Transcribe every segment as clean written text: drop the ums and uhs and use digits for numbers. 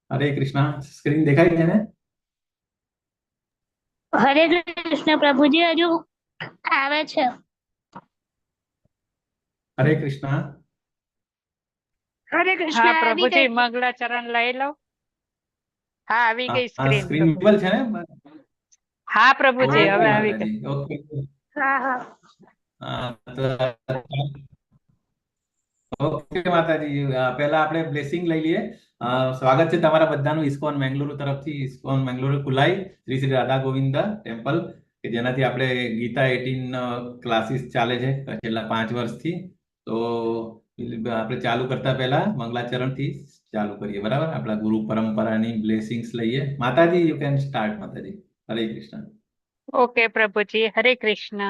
હરે Krishna. Screen દેખાય છે ને? હરે કૃષ્ણ પ્રભુજી, હજુ આવે છે. હરે કૃષ્ણ. હરે કૃષ્ણ હા આવી પ્રભુજી, ગઈ. મંગલાચરણ લઈ લો. હા, આવી ગઈ સ્ક્રીન સ્ક્રીન પ્રભુજી. વિઝિબલ છે ને? હા પ્રભુજી, ઓકે હવે આવી ગઈ. માતાજી, ઓકે. હા હા ઓકે માતાજી, પહેલા આપણે બ્લેસિંગ લઈ લઈએ. સ્વાગત છે તમારા બધાનું ઇસ્કોન મેંગલુરુ તરફથી. ઇસ્કોન મેંગલુરુ કુલાઈ શ્રી શ્રી રાધા ગોવિંદ ટેમ્પલ, કે જેનાથી આપણે ગીતા 18 ક્લાસીસ ચાલે છે છેલ્લા 5 વર્ષથી. તો આપણે ચાલુ કરતા પહેલા મંગલાચરણથી ચાલુ કરીએ, બરાબર? આપણા ગુરુ પરંપરાની બ્લેસિંગ્સ લઈએ. માતાજી, યુ કેન સ્ટાર્ટ માતાજી. હરે કૃષ્ણ. ઓકે પ્રભુજી, હરે કૃષ્ણ.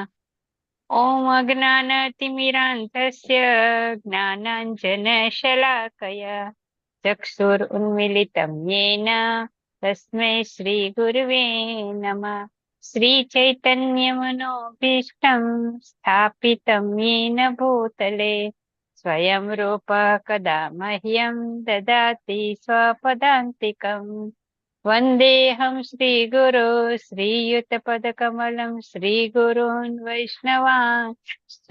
ઓમ અજ્ઞાનતિમિરાન્તસ્ય જ્ઞાનાંજનશલાકયા ચક્ષુરુન્મિલિतं येन તસ્मै શ્રી ગુરવે નમઃ. શ્રી ચૈતન્યમનોભીષ્ટં સ્થાપિतं येन ભૂતલે સ્વયં રૂપ કદા મહ્યં દદાતિ સ્વપદાન્તિકम्. વંદેહમ શ્રીગુરો શ્રીયુતપદકમલમ શ્રીગુરૂन् વૈષ્ણવાંશ્ચ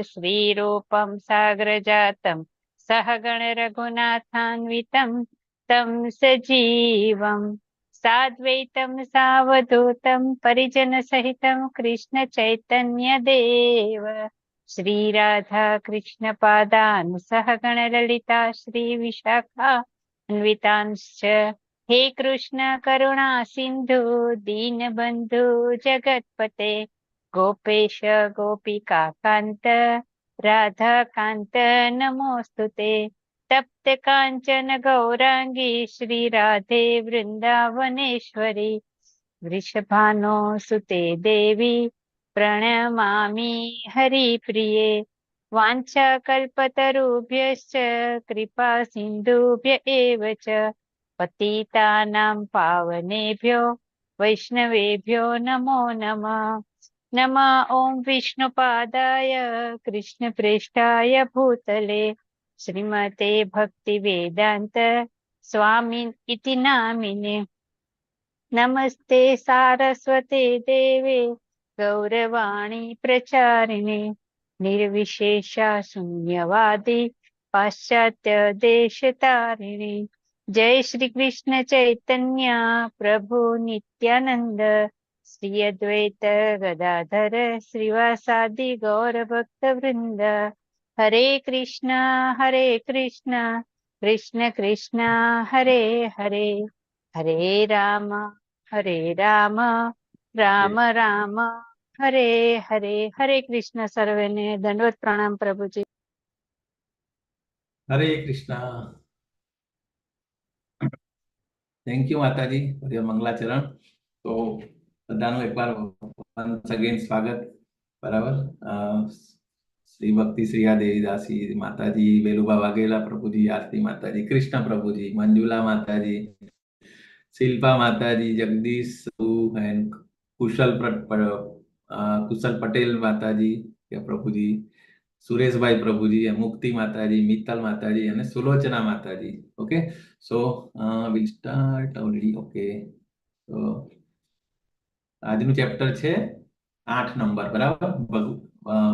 શ્રીરૂપં સાગ્રજાતમ સહગણ રઘુનાથાન્વિતં तं સજીવમ સાદ્વૈતમ સાવધૂતમ પરિજન સહિતમ કૃષ્ણ ચૈતન્ય દેવ શ્રી રાધા કૃષ્ણ પાદાન સહગણ લલિતા શ્રી વિશાખા અન્વિતાંશ્ચ. હે કૃષ્ણ કરુણા સિંધુ દીનબંધુ જગતપતે ગોપેશ ગોપિકા કાંત રાધા કાંત નમોસ્તુતે. તપ્ત કાંચન ગૌરાંગી શ્રી રાધે વૃંદાવનેશ્વરી વૃષભાનો સુતે દેવી પ્રણમામિ હરિપ્રિયે. વાંછાકલ્પતરુભ્યશ્ચ કૃપા સિંધુભ્ય એવ ચ પતિતાનાં પાવનેભ્યો વૈષ્ણવેભ્યો નમો નમઃ. નમઃ ઓમ વિષ્ણુપાદાય કૃષ્ણપ્રેષ્ઠાય ભૂતલે શ્રીમતે ભક્તિવેદાંત સ્વામી ઇતિ નામિને. નમસ્તે સારસ્વતે દેવે ગૌરવાણી પ્રચારિણે નિર્વિશેષા શૂન્યવાદી પાશ્ચાત્ય દેશતારિણે. જય શ્રી કૃષ્ણ ચૈતન્ય પ્રભુ નિત્યાનંદ શ્રી અદ્વૈત ગદાધર શ્રીવાસાદિ ગૌર ભક્ત વૃંદ. હરે કૃષ્ણ કૃષ્ણ કૃષ્ણ હરે હરે હરે રામ રામ રામ હરે હરે. હરે કૃષ્ણ. સર્વેને દંડવત પ્રણામ પ્રભુજી. હરે કૃષ્ણ. થેન્ક યુ માતાજી ફોર યોર મંગલાચરણ. તો બધાનું એકવાર વન્સ અગેન સ્વાગત, બરાબર? શ્રી ભક્તિ શ્રીયા દેવીદાસી માતાજી, વેલુબા વાઘેલા પ્રભુજી, આરતી માતાજી, કૃષ્ણ પ્રભુજી, મંજુલા માતાજી, શિલ્પા માતાજી, જગદીશ એન્ડ કુશલ પટેલ માતાજી કે પ્રભુજી, સુરેશભાઈ પ્રભુજી, મુક્તિ માતાજી, મિત્તલ માતાજી અને સુલોચના માતાજી. Okay, so will start already. Okay, તો આજનું ચેપ્ટર છે 8 નંબર, બરાબર?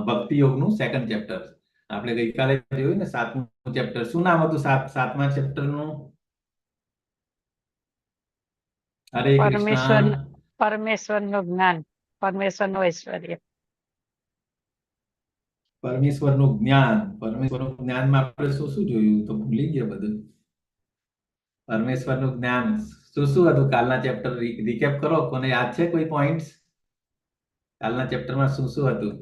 ભક્તિ યોગનું સેકન્ડ ચેપ્ટર. આપણે ગઈકાલે જોયું ને 7મું ચેપ્ટર. શું નામ હતું સાતમા ચેપ્ટરનું? હરે કૃષ્ણ. પરમેશ્વરનું જ્ઞાન, પરમેશ્વરનું ઐશ્વર્ય. પરમેશ્વરનું જ્ઞાન. પરમેશ્વરનું જ્ઞાનમાં આપણે શું શું જોયું? તો ભૂલી ગયા બધું. પરમેશ્વરનું જ્ઞાન શું શું હતું કાલના ચેપ્ટર? રિકેપ કરો. કોને યાદ છે કોઈ પોઈન્ટ્સ? કાલના ચેપ્ટરમાં શું શું હતું?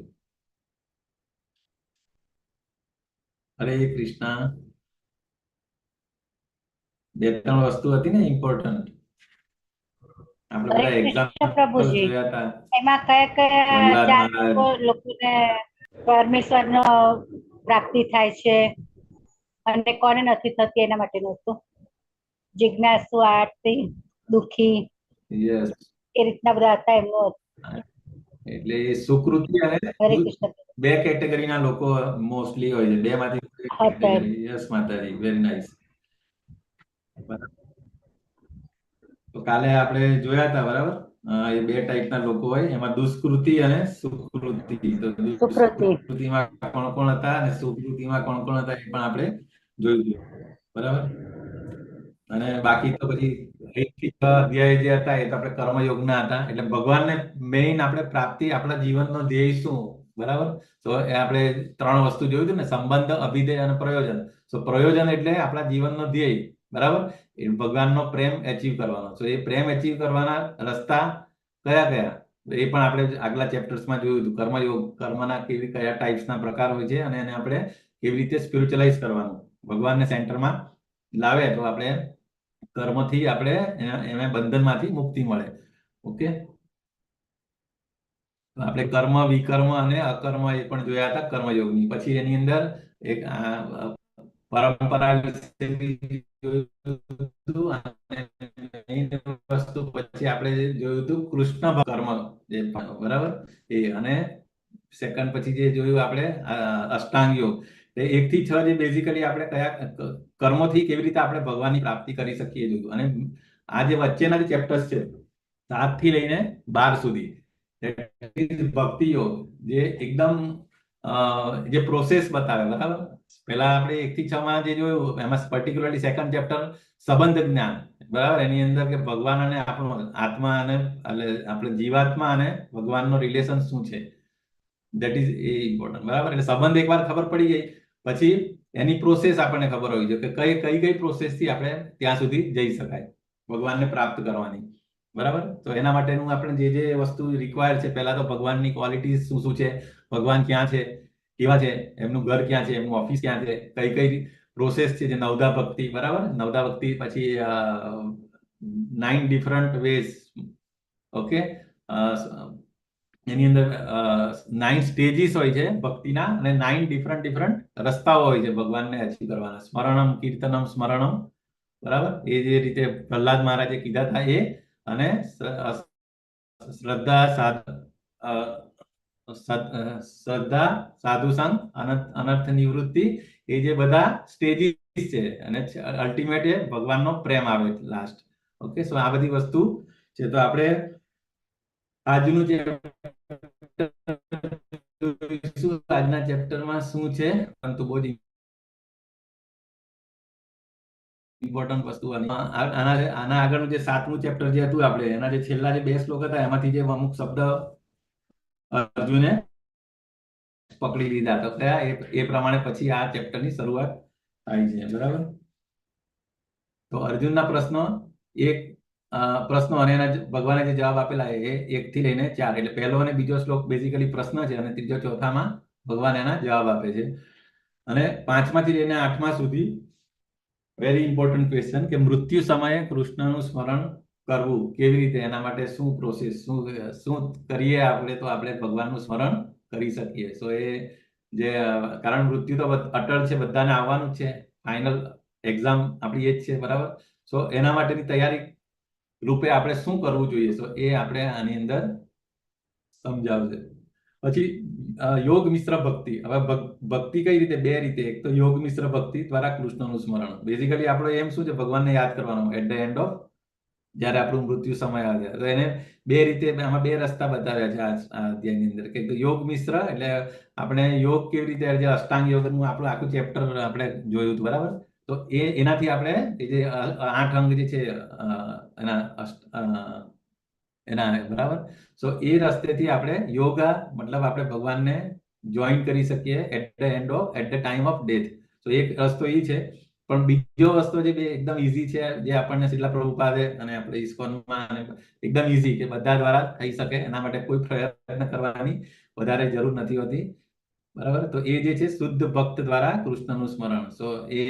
હરે કૃષ્ણ. 2-3 વસ્તુ હતી ને ઇમ્પોર્ટન્ટ. આપણે બધા એક્ઝામ્પલ પ્રભુજી, જોયા હતા. એમાં કયા કયા પ્રહલાદ ચાર મહારાજ. લોકોને પરમેશ્વરનો પ્રાપ્તિ થાય છે અને કોને નથી થતી એના માટેનું હતું. જિજ્ઞાસુ, આરતી, દુઃખી, યસ, એ રીતના બધા હતા એમનું. એટલે સુકૃતિ અને હરે કૃષ્ણ. 2 કેટેગરીના લોકો મોસ્ટલી હોય છે. 2 માંથી કેટેગરી. યસ માતાજી, વેરી નાઇસ. તો કાલે આપણે જોયા હતા, બરાબર? એ બે ટાઈપના લોકો હોય, એમાં દુષ્કૃતિ અને સુકૃતિ. તો સુકૃતિ. દુષ્કૃતિમાં કોણ કોણ હતા અને સુકૃતિમાં કોણ કોણ હતા એ પણ આપણે જોયું હતું, બરાબર? અને બાકી તો પછી 1 થી 6 અધ્યાય જે હતા એ તો આપણે કર્મયોગના હતા. એટલે ભગવાનને મેઇન આપણે પ્રાપ્તિ, આપણા જીવનનો ધ્યેય શું, બરાબર? તો એ આપણે 3 વસ્તુ જોયું હતું ને, સંબંધ, અભિધેય અને પ્રયોજન. તો પ્રયોજન એટલે આપણા જીવનનો ધ્યેય, બરાબર? એ ભગવાનનો પ્રેમ એચીવ કરવાનો. તો એ પ્રેમ એચીવ કરવાના રસ્તા કયા કયા, એ પણ આપણે આગલા ચેપ્ટર્સમાં જોયું હતું. કર્મયોગ, કર્મના કયા ટાઈપ્સના પ્રકાર હોય છે અને એને આપણે કેવી રીતે સ્પિરિચ્યુઅલાઇઝ કરવાનું, ભગવાનને સેન્ટરમાં લાવે તો આપણે કર્મથી આપણે એને બંધનમાંથી મુક્તિ મળે. ઓકે, આપણે કર્મ, વિકર્મ અને અકર્મ એ પણ જોયા હતા કર્મયોગની. પછી એની અંદર એક પરંપરા વિશે બી જોયું હતું. અને main વસ્તુ પછી આપણે જોયું હતું કૃષ્ણ કર્મ, જે બરાબર એ. અને સેકન્ડ પછી જે જોયું આપણે અષ્ટાંગ યોગ. 1 થી 6 જે બેઝિકલી આપણે કયા કર્મોથી કેવી રીતે આપણે ભગવાનની પ્રાપ્તિ કરી શકીએ જોયું. અને આ જે વચ્ચેના જે ચેપ્ટર્સ છે 7 થી લઈને 12 સુધી, ભક્તિ યોગ, જે એકદમ જે પ્રોસેસ બતાવે, બરાબર? પહેલા આપણે 1 થી 6 માં જે જોયું એમાં પર્ટિક્યુલરલી સેકન્ડ ચેપ્ટર સંબંધ જ્ઞાન, બરાબર? એની અંદર કે ભગવાન અને આપણો આત્મા અને એટલે આપણે જીવાત્મા અને ભગવાનનો રિલેશન શું છે, દેટ ઇઝ એ ઇમ્પોર્ટન્ટ, બરાબર? એટલે સંબંધ એકવાર ખબર પડી ગઈ પછી એની પ્રોસેસ આપણને ખબર હોવી જોઈએ કે કઈ કઈ પ્રોસેસથી આપણે ત્યાં સુધી જઈ શકાય ભગવાનને પ્રાપ્ત કરવાની, બરાબર? તો એના માટેનું આપણે જે વસ્તુ રિક્વાયર છે, પહેલા તો ભગવાનની ક્વોલિટીઝ શું શું છે, ભગવાન ક્યાં છે, કેવા છે, એમનું ઘર ક્યાં છે, એમનું ઓફિસ ક્યાં છે, કઈ કઈ પ્રોસેસ છે, જે નવદા ભક્તિ, બરાબર? નવદા ભક્તિ પછી 9 ડિફરન્ટ વેઝ. ઓકે, એની અંદર 9 સ્ટેજીસ હોય છે ભક્તિના અને 9 ડિફરન્ટ રસ્તાઓ હોય છે ભગવાનને અચીવ કરવાના. સ્મરણમ, કીર્તનમ, સ્મરણમ, બરાબર? એ જે રીતે પ્રહલાદ મહારાજે કીધા હતા એ. અને શ્રદ્ધા, શ્રદ્ધા, સાધુ સંગ, અનર્થ નિવૃત્તિ, એ જે બધા સ્ટેજીસ છે. અને અલ્ટિમેટ એ ભગવાનનો પ્રેમ આવે લાસ્ટ. ઓકે, સો આ બધી વસ્તુ છે. તો આપણે આજનું જે આજના ચેપ્ટરમાં શું છે, પરંતુ બહુ જ ઇમ્પોર્ટન્ટ વસ્તુ. આના આગળનું જે 7મું ચેપ્ટર જે હતું આપણે, એના જે છેલ્લા જે 2 શ્લોક હતા એમાંથી જે અમુક શબ્દ અર્જુને પકડી લીધા તો કયા, એ પ્રમાણે પછી આ ચેપ્ટરની શરૂઆત થાય છે, બરાબર? તો અર્જુનના પ્રશ્નો અને એના ભગવાને જે જવાબ આપેલા એ 1 થી લઈને 4. એટલે પહેલો અને બીજો શ્લોક બેઝિકલી પ્રશ્ન છે અને ત્રીજો ચોથામાં ભગવાન એના જવાબ આપે છે. અને 5માથી લઈને 8મા સુધી વેરી ઇમ્પોર્ટન્ટ ક્વેશ્ચન કે મૃત્યુ સમયે કૃષ્ણનું સ્મરણ કરવું કેવી રીતે, એના માટે શું પ્રોસેસ, શું કરીએ આપણે તો આપણે ભગવાનનું સ્મરણ કરી શકીએ. સો એ જે કારણ મૃત્યુ તો અટળ છે, બધાને આવવાનું જ છે, ફાઇનલ એક્ઝામ આપણી એ જ છે, બરાબર? સો એના માટેની તૈયારી રૂપે આપણે શું કરવું જોઈએ, તો એ આપણે આની અંદર સમજાવશે. પછી યોગ મિશ્ર ભક્તિ. હવે ભક્તિ કઈ રીતે, 2 રીતે. એક તો યોગ મિશ્ર ભક્તિ દ્વારા કૃષ્ણનું સ્મરણ. બેઝિકલી આપણો એમ શું છે, ભગવાનને યાદ કરવાનો એટ ધ એન્ડ ઓફ જ્યારે આપણું મૃત્યુ સમય આવે. તો એને 2 રીતે, આમાં 2 રસ્તા બતાવ્યા છે આ અધ્યાયની અંદર. કે યોગ મિશ્ર એટલે આપણે યોગ કેવી રીતે, જે અષ્ટાંગ યોગનું આપણું આખું ચેપ્ટર આપણે જોયું હતું, બરાબર? તો એનાથી આપણે જે 8 અંગ જે છે એના, બરાબર? સો એ રસ્તેથી આપણે યોગા મતલબ આપણે ભગવાનને જોઈન કરી શકીએ at the time of death. તો એક રસ્તો એ છે. પણ બીજો રસ્તો જે એકદમ ઈઝી છે, જે આપણને શીલા પ્રભુપાદે અને આપણે ઇસ્કોનમાં એકદમ ઈઝી, કે બધા દ્વારા થઈ શકે, એના માટે કોઈ પ્રયત્ન કરવાની વધારે જરૂર નથી હોતી, બરાબર? તો એ જે છે શુદ્ધ ભક્ત દ્વારા કૃષ્ણનું સ્મરણ. સો એ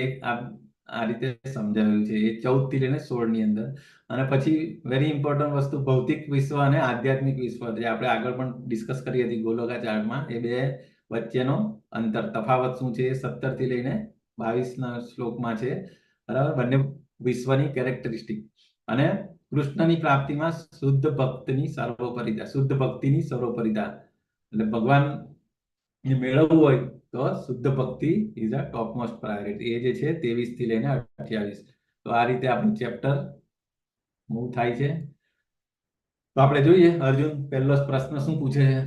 આ રીતે સમજાવ્યું છે એ 14 થી લઈને 16 ની અંદર. અને પછી વેરી ઇમ્પોર્ટન્ટ વસ્તુ ભૌતિક વિશ્વ અને આધ્યાત્મિક વિશ્વ, જે આપણે આગળ પણ ડિસ્કસ કરી હતી ગોલોકા ચાર્ટમાં. એ 2 વચ્ચેનો અંતર, તફાવત શું છે, એ 17 થી લઈને 22ના શ્લોકમાં છે, બરાબર? બંને વિશ્વની કેરેક્ટરિસ્ટિક. અને કૃષ્ણની પ્રાપ્તિમાં શુદ્ધ ભક્તિની સર્વોપરિતા. એટલે ભગવાન મેળવવું હોય તો શુદ્ધ ભક્તિ is a top most priority. એ જે છે 23 થી લઈને 28. તો આ રીતે આપણું ચેપ્ટર મૂવ થાય છે. તો આપણે જોઈએ અર્જુન પહેલો પ્રશ્ન શું પૂછે છે,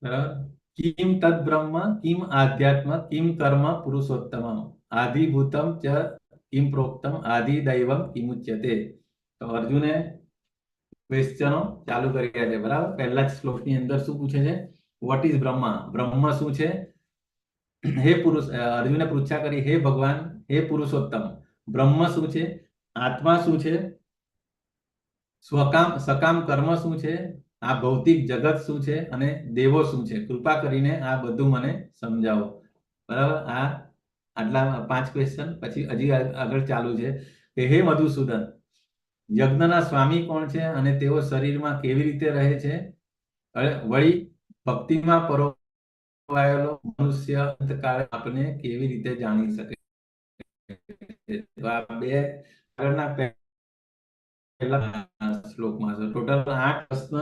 બરાબર? કિમ તદ બ્રહ્મ કિમ આધ્યાત્મ કિમ કર્મ પુરુષોત્તમ આધિભૂતમ ચ કિમ પ્રોક્તમ આદિ દૈવમ કિમુચ્યતે. તો અર્જુને ક્વેશ્ચનો ચાલુ કર્યા છે, બરાબર? પહેલા જ શ્લોકની અંદર શું પૂછે છે? What is Brahma? બ્રહ્મ શું છે? હે પુરુષ, અર્જુને પૂછ્યા કરી, હે ભગવાન, હે પુરુષોત્તમ, બ્રહ્મ શું છે? આત્મા શું છે? સ્વકામ સકામ કર્મ શું છે? આ ભૌતિક જગત શું છે? અને દેવો શું છે? કૃપા કરીને આ બધું મને સમજાવો, બરાબર? આ આટલા 5 ક્વેશ્ચન પછી હજી આગળ ચાલુ છે કે હે મધુસૂદન, યજ્ઞના સ્વામી કોણ છે અને તેઓ શરીરમાં કેવી રીતે રહે છે? વળી ભક્તિમાં પરોવાયેલો મનુષ્ય અંતકાળે આપને કેવી રીતે જાણી શકે? તો આ બે આગળના પહેલા શ્લોકમાં છે. ટોટલ 8 પ્રશ્ન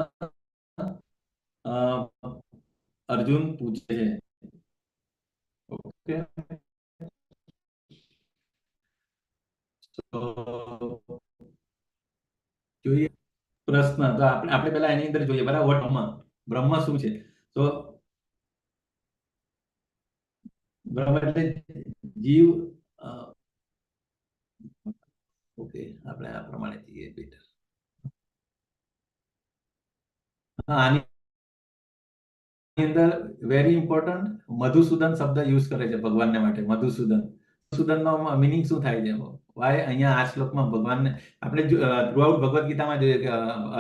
અર્જુન પૂછે છે. ઓકે, તો જોઈએ પ્રશ્ન. તો આપણે પહેલા એની અંદર જોઈએ, બરાબર? બ્રહ્મ, બ્રહ્મ શું છે? તો બ્રહ્મ એટલે જીવ. ઓકે, આપણે આ પ્રમાણે જઈએ બેટર. આની અંદર વેરી ઇમ્પોર્ટન્ટ મધુસૂદન શબ્દ યુઝ કરે છે ભગવાનને માટે. મધુસૂદન, મધુસૂદનનો મીનિંગ શું થાય છે? વાય અહીંયા આ શ્લોકમાં ભગવાનને આપણે થ્રુઆઉટ ભગવદ ગીતામાં જોઈએ કે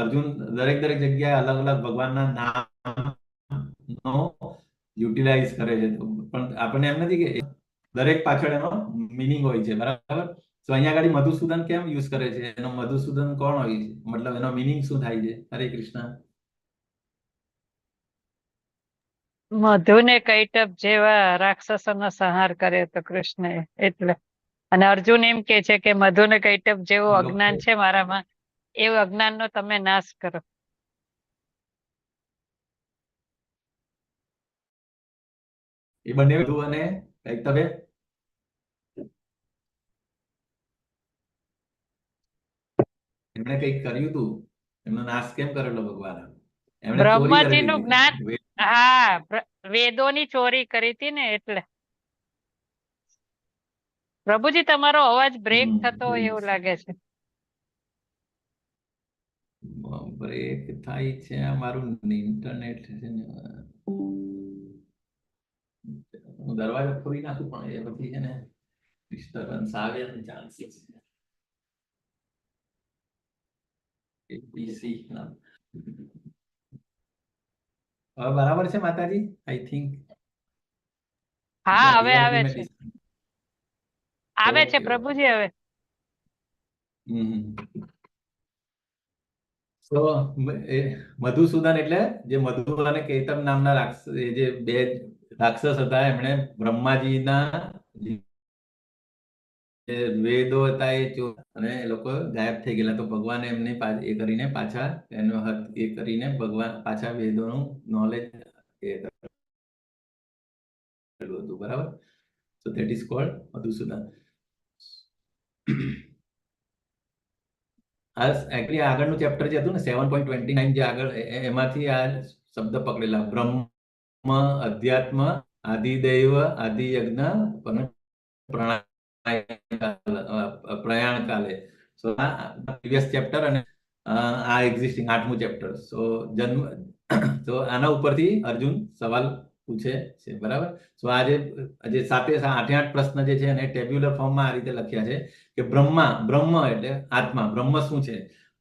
અર્જુન દરેક જગ્યાએ અલગ અલગ ભગવાનના નામનો યુટિલાઇઝ કરે છે, પણ આપણને એમ નથી કે દરેક પાછળ એનો મીનિંગ હોય છે, બરાબર? તો અહીંયા આગળ મધુસૂદન કેમ યુઝ કરે છે? એનો મધુસૂદન કોણ હોય છે? મતલબ એનો મીનિંગ શું થાય છે? હરે કૃષ્ણ. મધુને કૈટબ જેવા રાક્ષસોનો સંહાર કર્યો હતો કૃષ્ણએ, એટલે. અને અર્જુન એમ કે છે કે મધુને કૈટબ જેવું અજ્ઞાન છે મારામાં, એવું અજ્ઞાનનો તમે નાશ કરો. એ બંને મધુ અને કૈટબે એમણે કંઈક કર્યું હતું, એમનો નાશ કેમ કરેલો ભગવાન? એમણે ચોરી કરી બ્રહ્મજીનું જ્ઞાન, હા, વેદોની ચોરી કરી હતી ને, એટલે. પ્રભુજી તમારો અવાજ બ્રેક થતો હોય એવું લાગે છે. બ્રેક થાય છે, આ મારું ઇન્ટરનેટ છે ને. હું દરવાજો ખોલી નાખું પણ એ પછી છે ને ડિસ્ટર્બન્સ આવે અને ચાન્સીસ એબીસી ના. હવે બરાબર છે માતાજી? આઈ થિંક હા, હવે આવે છે, આવે છે ઓકે. પ્રભુજી હવે. તો મધુસૂદન એટલે જે મધુ અને કૈતબ નામના રાક્ષસ, જે બે રાક્ષસ હતા, એમણે બ્રહ્માજીના જે વેદો હતા અને એ લોકો ગાયબ થઈ ગયેલા. તો ભગવાને એમને એ કરીને પાછા એનો એ કરીને ભગવાન પાછા વેદોનું નોલેજ હતું, બરાબર? So that is called Madhusudan. Actually આગળનું ચેપ્ટર જે હતું ને 7.29 જે આગળ, એમાંથી આ શબ્દ પકડેલા: બ્રહ્મ, અધ્યાત્મ, આદિદૈવ, આદિયજ્ઞ, પ્રયાણ કાલે. સો આ પ્રીવિયસ ચેપ્ટર અને આ એક્ઝિસ્ટિંગ 8મું ચેપ્ટર. સો જન્મ, તો આના ઉપરથી અર્જુન સવાલ પૂછે છે, બરાબર? સો આ જે 7-8 પ્રશ્ન જે છે એને ટેબ્યુલર ફોર્મમાં આ રીતે લખ્યા છે કે બ્રહ્મ એટલે આત્મા. બ્રહ્મ શું છે?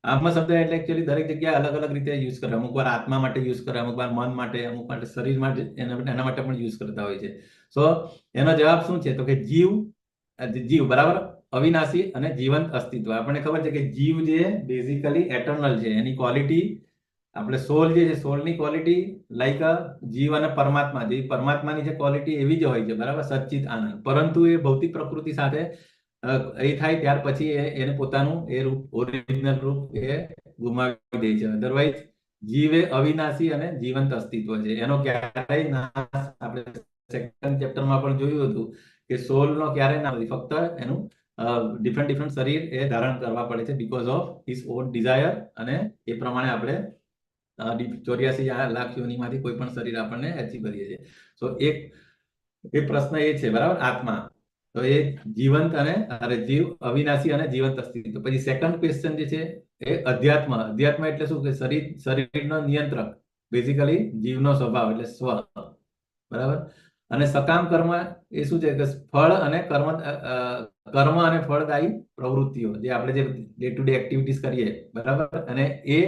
આત્મા શબ્દ એટલે એકચ્યુઅલી દરેક જગ્યાએ અલગ અલગ રીતે યુઝ કરે. અમુક વાર આત્મા માટે યુઝ કરે, અમુક વાર મન માટે, અમુક માટે શરીર માટે, એના માટે પણ યુઝ કરતા હોય છે. સો એનો જવાબ શું છે? તો કે જીવ, બરાબર, અવિનાશી અને જીવંત અસ્તિત્વ. આપણને ખબર છે કે જીવ જે બેઝિકલી એટર્નલ છે. એની ક્વોલિટી, આપણે સોલ જે છે, સોલની ક્વોલિટી લાઈક જીવ અને પરમાત્મા, જે પરમાત્માની જે ક્વોલિટી એવી જ હોય છે, બરાબર, સચ્ચિત આનંદ. પરંતુ એ ભૌતિક પ્રકૃતિ સાથે એ થાય ત્યાર પછી એને પોતાનું એ રૂપ, ઓરિજિનલ રૂપ એ ગુમાવી દે છે. અધરવાઇઝ જીવ એ અવિનાશી અને જીવંત અસ્તિત્વ છે. એનો ક્યારેય નાશ, આપણે સેકન્ડ ચેપ્ટરમાં પણ જોયું હતું કે સોલ નો ક્યારેય ના હોય, ફક્ત એનું ડિફરન્ટ શરીર એ ધારણ કરવા પડે છે because of his own desire, અને એ પ્રમાણે આપણે 84 લાખ યોનિમાંથી કોઈ પણ શરીર આપણને અચીવ કરીએ છીએ. તો એક પ્રશ્ન એ છે, બરાબર, આત્મા તો એ જીવંત અને જીવ, અવિનાશી અને જીવંત અસ્તિત્વ. પછી સેકન્ડ ક્વેશ્ચન જે છે એ અધ્યાત્મ. અધ્યાત્મ એટલે શું કે શરીરનો નિયંત્રક, બેઝિકલી જીવનો સ્વભાવ એટલે સ્વ, બરાબર. અને સકામ કર્મ એ શું છે કે ફળ અને કર્મ અને ફળદાયી પ્રવૃત્તિઓ, જે આપણે જે ડે ટુ ડે એક્ટિવિટીઝ કરીએ, બરાબર, અને એ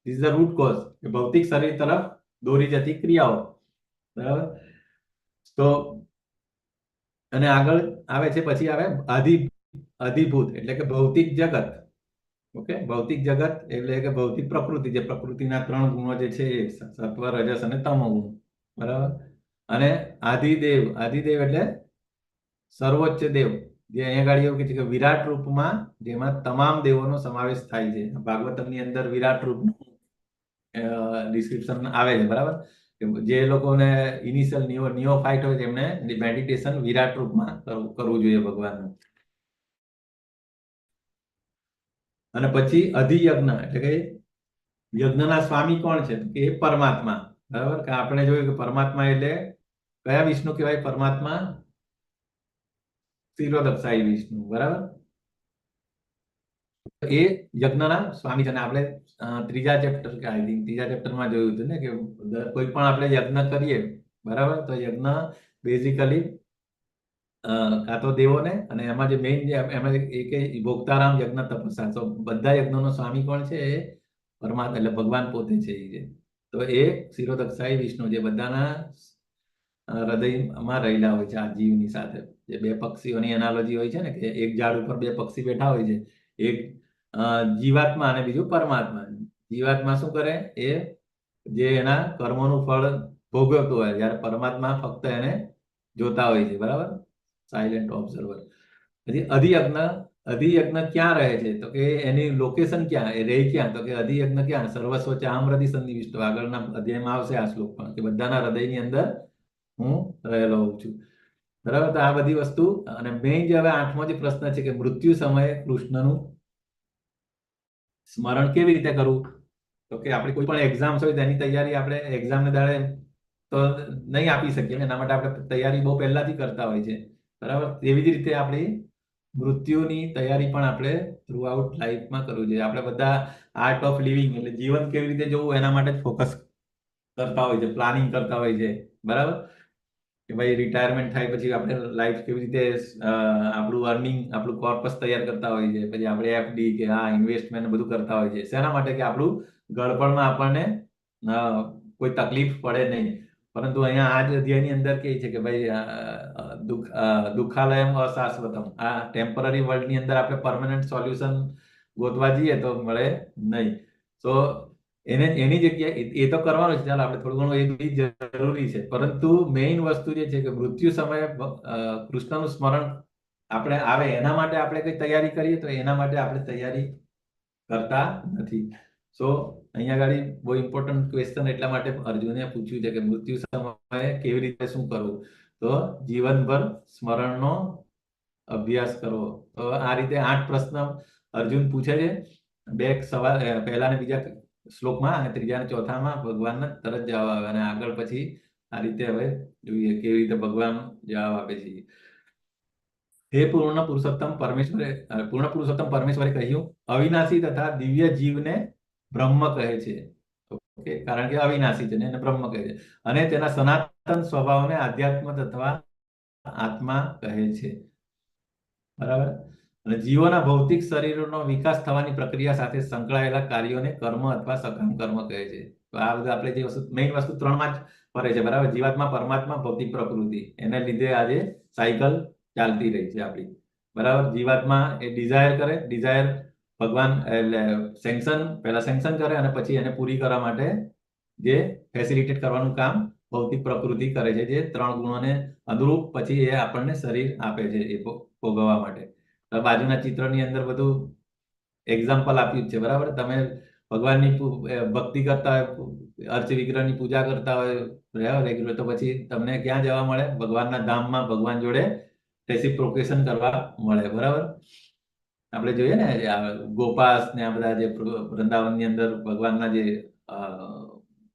ઇઝ ધ રૂટ કોઝ, ભૌતિક શરીર તરફ દોરી જતી ક્રિયાઓ, બરાબર. તો અને આગળ આવે છે, પછી આવે અધિભૂત એટલે કે ભૌતિક જગત. ઓકે, ભૌતિક જગત એટલે કે ભૌતિક પ્રકૃતિ, જે પ્રકૃતિના 3 ગુણો જે છે, સત્વ, રજસ અને તમો ગુણ, બરાબર. અને આદિદેવ એટલે સર્વોચ્ચ દેવ, જે અહીંયા આગળ એવું કે છે કે વિરાટ રૂપમાં, જેમાં તમામ દેવોનો સમાવેશ થાય છે. ભાગવતમની અંદર વિરાટ રૂપનું ડિસ્ક્રિપ્શન આવે છે, બરાબર. જે લોકોને ઇનિશિયલ નિયોફાઇટ હોય તેમને મેડિટેશન વિરાટ રૂપમાં કરવું જોઈએ ભગવાનનું. અને પછી અધિયજ્ઞ એટલે કે યજ્ઞના સ્વામી કોણ છે? કે એ પરમાત્મા, બરાબર. કે આપણે જોયું કે પરમાત્મા એટલે કયા વિષ્ણુ કહેવાય? પરમાત્મા ક્ષીરોદક્ષાયી વિષ્ણુ, બરાબર. એ યજ્ઞના સ્વામી છે. અને આપણે ત્રીજા ચેપ્ટરમાં જોયું હતું ને કે કોઈ પણ આપણે યજ્ઞ કરીએ, બરાબર, તો યજ્ઞ બેઝિકલી કાં તો દેવોને, અને એમાં જે મેઇન એમાં એક ભોગતારામ યજ્ઞ તપસ્યા, તો બધા યજ્ઞનો સ્વામી કોણ છે? એ પરમાત્મા એટલે ભગવાન પોતે છે. તો એ ક્ષીરોદક્ષાયી વિષ્ણુ જે બધાના હૃદયમાં રહેલા હોય છે આ જીવની સાથે. જે 2 પક્ષીઓની એનાલોજી હોય છે ને, કે એક ઝાડ ઉપર 2 પક્ષી બેઠા હોય છે, એક જીવાત્મા અને બીજું પરમાત્મા. જીવાત્મા શું કરે? એ જે એના કર્મોનું ફળ ભોગવતું હોય, જ્યારે પરમાત્મા ફક્ત એને જોતા હોય છે, બરાબર, સાયલેન્ટ ઓબ્ઝર્વર. પછી અધિયજ્ઞ ક્યાં રહે છે? તો કે એની લોકેશન ક્યાં, એ રહે ક્યાં? તો કે અધિયજ્ઞ ક્યાં? સર્વસ્વ ચાહમ હૃદય સન્નિવિષ્ટો, આગળના અધ્યાયમાં આવશે આ શ્લોક પણ, કે બધાના હૃદયની અંદર હું રહેલો હોઉં છું, બરાબર. તો આ બધી વસ્તુ. અને મેઇન જે હવે 8મો જે પ્રશ્ન છે કે મૃત્યુ સમયે કૃષ્ણનું સ્મરણ કેવી રીતે કરવું? તો કે આપણે કોઈ પણ એક્ઝામ્સ હોય તેની તૈયારી આપણે એક્ઝામને દાડે તો નહીં આપી શકીએ, એના માટે આપણે તૈયારી બહુ પહેલાથી કરતા હોય છે, બરાબર. તેવી જ રીતે આપણી મૃત્યુની તૈયારી પણ આપણે થ્રુ આઉટ લાઈફમાં કરવું જોઈએ. આપણે બધા આર્ટ ઓફ લિવિંગ એટલે જીવન કેવી રીતે જોવું એના માટે જ ફોકસ કરતા હોય છે, પ્લાનિંગ કરતા હોય છે, બરાબર. કે ભાઈ રિટાયરમેન્ટ થાય પછી આપણે લાઈફ કેવી રીતે આપણું અર્નિંગ, આપણું કોર્પસ તૈયાર કરતા હોય છે. પછી આપણે એફડી કે ઇન્વેસ્ટમેન્ટ બધું કરતા હોય છે. શેના માટે? કે આપણું ગળપણમાં આપણને કોઈ તકલીફ પડે નહીં. પરંતુ અહીંયા આ જ અધ્યાયની અંદર કહે છે કે ભાઈ દુઃખાલયમ અશાશ્વતમ, આ ટેમ્પરરી વર્લ્ડની અંદર આપણે પરમાનન્ટ સોલ્યુશન ગોતવા જઈએ તો મળે નહીં. તો એની જગ્યાએ એ તો કરવાનું છે, ચાલો આપણે થોડું ઘણું એ બી જરૂરી છે, પરંતુ મેઇન વસ્તુ જે છે કે મૃત્યુ સમયે કૃષ્ણનું સ્મરણ આપણે આવે એના માટે આપણે કઈ તૈયારી કરીએ તો એના માટે આપણે તૈયારી કરતા નથી. સો અહીંયા આગળ બહુ ઇમ્પોર્ટન્ટ ક્વેશ્ચન એટલા માટે અર્જુને પૂછ્યું છે કે મૃત્યુ સમયે કેવી રીતે શું કરવું? તો જીવનભર સ્મરણનો અભ્યાસ કરવો. તો આ રીતે 8 પ્રશ્ન અર્જુન પૂછે છે. 2 સવાલ પહેલા ને બીજા શ્લોકમાં, અને ત્રીજા અને ચોથામાં ભગવાનના તરત જવાબ આવે. અને આગળ પછી આ રીતે હવે જોઈએ કેવી રીતે ભગવાન જવાબ આપે છે. હે પૂર્ણ પુરુષોત્તમ પરમેશ્વરે કહ્યું, અવિનાશી તથા દિવ્ય જીવને બ્રહ્મ કહે છે. ઓકે, કારણ કે અવિનાશી છે ને એને બ્રહ્મ કહે છે. અને તેના સનાતન સ્વભાવને આધ્યાત્મ અથવા આત્મા કહે છે, બરાબર. અને જીવોના ભૌતિક શરીરોનો વિકાસ થવાની પ્રક્રિયા સાથે સંકળાયેલા કાર્યોને કર્મ અથવા સકામ કર્મ કહે છે. તો આ બધું આપણે જે વસ્તુ મેઇન વસ્તુ 3માં જ ફરે છે, બરાબર. જીવાત્મા, પરમાત્મા, ભૌતિક પ્રકૃતિ, એને લીધે આજે સાયકલ ચાલતી રહી છે આપણી, બરાબર. જીવાત્મા એ ડિઝાયર કરે, ડિઝાયર ભગવાન એટલે પહેલા સેન્કશન કરે, અને પછી એને પૂરી કરવા માટે જે ફેસિલિટેટ કરવાનું કામ ભૌતિક પ્રકૃતિ કરે છે, જે 3 ગુણોને અનુરૂપ પછી એ આપણને શરીર આપે છે એ ભોગવવા માટે. બાજુના ચિત્રની અંદર બધું એક્ઝામ્પલ આપ્યું છે, બરાબર. તમે ભગવાનની ભક્તિ કરતા હોય, અર્ચ વિગ્રહની પૂજા કરતા હોય રેગ્યુલર, તો પછી તમને ક્યાં જવા મળે? ભગવાનના ધામમાં, ભગવાન જોડે રેસિપ્રોકેશન કરવા મળે. બરાબર, આપણે જોઈએ ને ગોપાસ ને આ બધા જે વૃંદાવનની અંદર ભગવાનના જે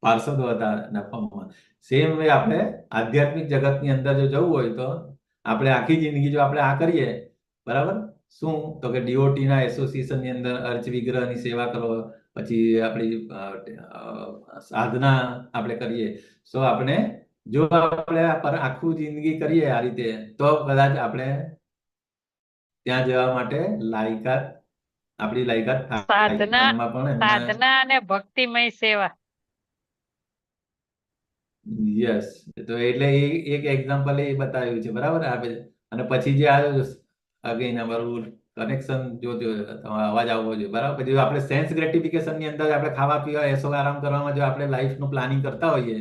પાર્ષદો હતા એના ફોર્મમાં, સેમ વે આપણે આધ્યાત્મિક જગતની અંદર જો જવું હોય તો આપણે આખી જિંદગી જો આપણે આ કરીએ, બરાબર, શું તો કે ડીઓટીના એસોસિએશનની અંદર અર્ચ વિગ્રહની સેવા કરો, પછી આપણી સાધના આપણે કરીએ, સો આપણે જો આપણે આખું જિંદગી કરીએ આ રીતે, તો કદાચ આપણે ત્યાં જવા માટે લાયકાત, આપણી લાયકાત થાય. સાધના એમાં પણ એમને સાધના અને ભક્તિમય સેવા. યસ, તો એટલે એક એક્ઝામ્પલ એ બતાવ્યું છે. બરાબર, અને પછી જે આ અગેન અમારું કનેક્શન જોજો, અવાજ આવવો જોઈએ. બરાબર, પછી આપણે સેન્સ ગ્રેટિફિકેશન ની અંદર આપણે ખાવા પીવા એસો આરામ કરવામાં જો આપણે લાઈફનું પ્લાનિંગ કરતા હોઈએ,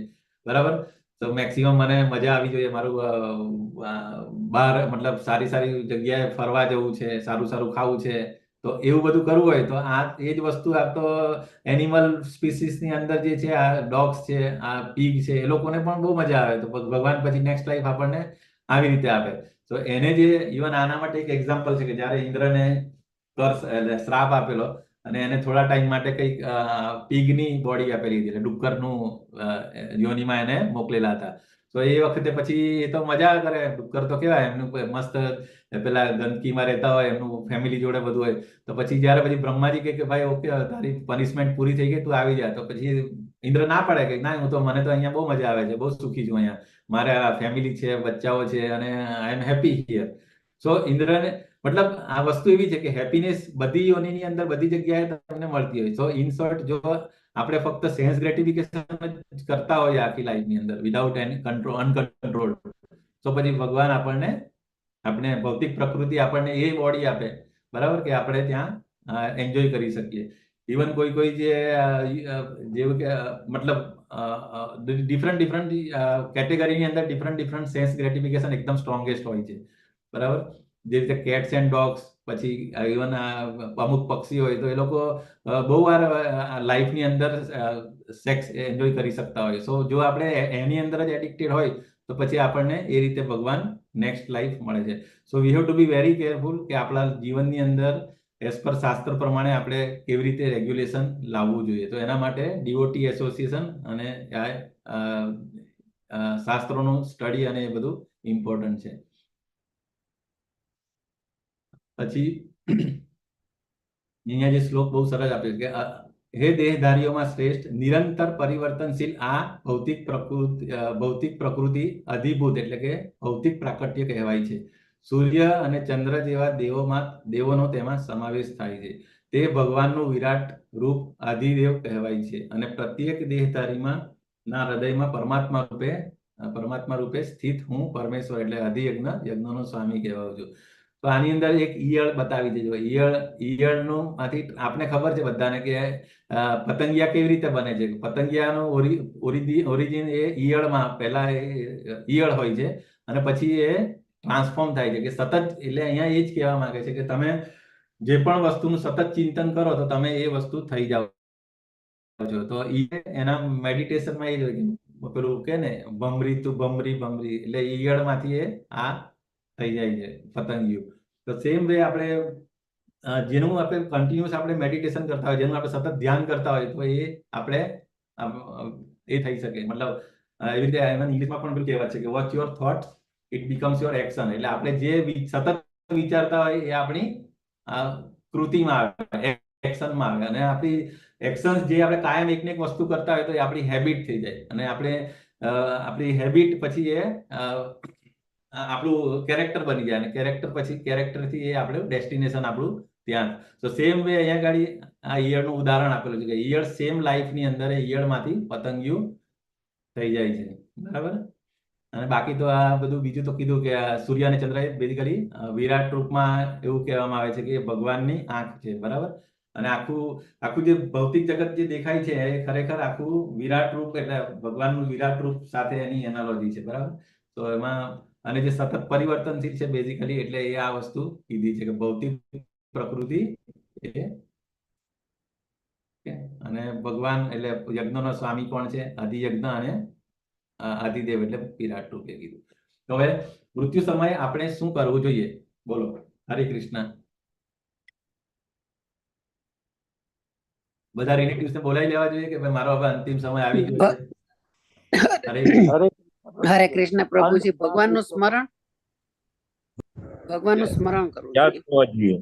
બરાબર, તો મેક્સિમમ મને મજા આવી જોઈએ, મારું બહાર મતલબ સારી સારી જગ્યાએ ફરવા જવું છે, સારું સારું ખાવું છે, તો એવું બધું કરવું હોય તો આ એ જ વસ્તુ આ તો એનિમલ સ્પીસીસની અંદર જે છે, આ ડોગ્સ છે, આ પીગ છે, એ લોકોને પણ બહુ મજા આવે. તો ભગવાન પછી નેક્સ્ટ લાઈફ આપણને આવી રીતે આપે. તો એને જે ઇવન આના માટે એક એક્ઝામ્પલ છે કે જ્યારે ઇન્દ્રને શ્રાપ આપેલો અને એને થોડા ટાઈમ માટે કંઈક પીગની બોડી આપેલી હતી, એટલે ડુક્કરનું યોનિમાં એને મોકલેલા હતા. તો એ વખતે પછી એ તો મજા કરે, ડુક્કર તો કેવાય એમનું મસ્ત પેલા ગંદકીમાં રહેતા હોય, એમનું ફેમિલી જોડે બધું હોય. તો પછી જયારે પછી બ્રહ્માજી કે ભાઈ ઓકે તારી પનિશમેન્ટ પૂરી થઈ ગઈ, તું આવી જા. તો પછી ઇન્દ્ર ના પડે કે ના, હું તો મને તો અહીંયા બહુ મજા આવે છે, બહુ સુખી છું અહીંયા, મારે ફેમિલી છે, બચ્ચાઓ છે, અને આઈ એમ હેપી હિયર. સો ઇન્દ્રને મતલબ આ વસ્તુ એવી છે કે હેપીનેસ બધી યોનિની અંદર બધી જગ્યાએ તમને મળતી હોય. સો ઇન શોર્ટ, જો આપણે ફક્ત સેન્સ ગ્રેટિફિકેશન જ કરતા હોઈએ આખી લાઈફની અંદર વિધાઉટ એની કંટ્રોલ, અનકંટ્રોલ્ડ, તો પછી ભગવાન આપણે ભૌતિક પ્રકૃતિ આપણને એ બોડી આપે, બરાબર, કે આપણે ત્યાં એન્જોય કરી શકીએ. ઇવન કોઈ જે જેવું કે મતલબ ડિફરન્ટ કેટેગરીની અંદર ડિફરન્ટ સેન્સ ગ્રેટિફિકેશન એકદમ સ્ટ્રોંગેસ્ટ હોય છે. બરાબર, જે રીતે કેટ્સ એન્ડ ડોગ્સ, પછી ઇવન અમુક પક્ષી હોય તો એ લોકો બહુ વાર લાઈફની અંદર સેક્સ એન્જોય કરી શકતા હોય. સો જો આપણે એની અંદર જ એડિક્ટેડ હોય તો પછી આપણને એ રીતે ભગવાન નેક્સ્ટ લાઈફ મળે છે. So we have to be very careful કે આપણા જીવનની અંદર એઝ પર શાસ્ત્ર પ્રમાણે આપણે કેવી રીતે રેગ્યુલેશન લાવવું જોઈએ. તો એના માટે ડીઓટી એસોસિએશન અને શાસ્ત્રોનું સ્ટડી અને એ બધું ઇમ્પોર્ટન્ટ છે. પછી અહીંયા જે શ્લોક બહુ સરસ આપ્યો કે હે દેહધારીઓમાં શ્રેષ્ઠ, નિરંતર પરિવર્તનશીલ આ ભૌતિક પ્રકૃતિ અધિભૂત એટલે કે ભૌતિક પ્રાકટ્ય કહેવાય છે. સૂર્ય અને ચંદ્ર જેવા દેવોનો તેમાં સમાવેશ થાય છે. તે ભગવાનનું વિરાટ રૂપ આધિદેવ કહેવાય છે અને પ્રત્યેક દેહધારીમાં ના હૃદયમાં પરમાત્મા રૂપે સ્થિત હું પરમેશ્વર એટલે યજ્ઞનો સ્વામી કહેવાય છું. તો આની અંદર એક ઈયળ બતાવી દેજો. ઈયળનું માંથી આપણે ખબર છે બધાને કે પતંગિયા કેવી રીતે બને છે. પતંગિયાનું ઓરિજિન એ ઈયળમાં પહેલા ઈયળ હોય છે અને પછી એ ટ્રાન્સફોર્મ થાય છે કે સતત, એટલે અહીંયા એ જ કહેવા માંગે છે કે તમે જે પણ વસ્તુનું સતત ચિંતન કરો તો તમે એ વસ્તુ થઈ જાઓ છો. તો એના મેડિટેશનમાં એ જ હોય કે પેલું કે ને ભમરી તું ભમરી એટલે ઈયળમાંથી એ આ થઈ જાય છે પતંગિયું. તો સેમ વે આપણે જેનું આપણે કન્ટિન્યુઅસ આપણે મેડિટેશન કરતા હોય, જેનું આપણે સતત ધ્યાન કરતા હોય, તો એ આપણે એ થઈ શકે. મતલબ એવી રીતે ઇંગ્લિશમાં પણ કહેવાય છે કે watch your thoughts it becomes your action. એટલે આપણે જે સતત વિચારતા હોય એ આપણી કૃતિમાં આવે, એક્શનમાં આવે, અને આપણી એક્શન જે આપણે કાયમ એકને એક વસ્તુ કરતા હોય તો એ આપણી હેબિટ થઈ જાય અને આપણી હેબિટ પછી એ આપણું કેરેક્ટર બની જાય અને કેરેક્ટરથી એ આપણું ડેસ્ટિનેશન આપણું ત્યાં. તો સેમ વે અહીંયા ગાડી આ ઈયળનું ઉદાહરણ આપેલું છે કે ઈયળ સેમ લાઈફની અંદર ઈયળમાંથી પતંગિયું થઈ જાય છે. બરાબર, અને બાકી તો આ બધું બીજું તો કીધું કે સૂર્ય અને ચંદ્ર બેઝિકલી વિરાટ રૂપમાં એવું કહેવામાં આવે છે કે ભગવાનની આંખ છે. બરાબર, અને આખું જે ભૌતિક જગત જે દેખાય છે એ ખરેખર આખું વિરાટ રૂપ એટલે ભગવાનનું વિરાટ રૂપ સાથે એની એનાલોજી છે. બરાબર, તો એમાં અને જે સતત પરિવર્તનશીલ છે બેઝિકલી, એટલે એ આ વસ્તુ કીધી છે કે ભૌતિક પ્રકૃતિ અને ભગવાન એટલે યજ્ઞનો સ્વામી કોણ છે? આદિયજ્ઞ અને આદિદેવ એટલે વિરાટ રૂપે કીધું. તો હવે મૃત્યુ સમયે આપણે શું કરવું જોઈએ? બોલો. હરે કૃષ્ણ. બધા રિલેટિવ્સ ને બોલાવી લેવા જોઈએ કે ભાઈ મારો હવે અંતિમ સમય આવી ગયો છે. હરે કૃષ્ણ. હરે કૃષ્ણ પ્રભુજી, ભગવાનનું સ્મરણ કરવું યાદ જોઈએ. કરવા જોઈએ.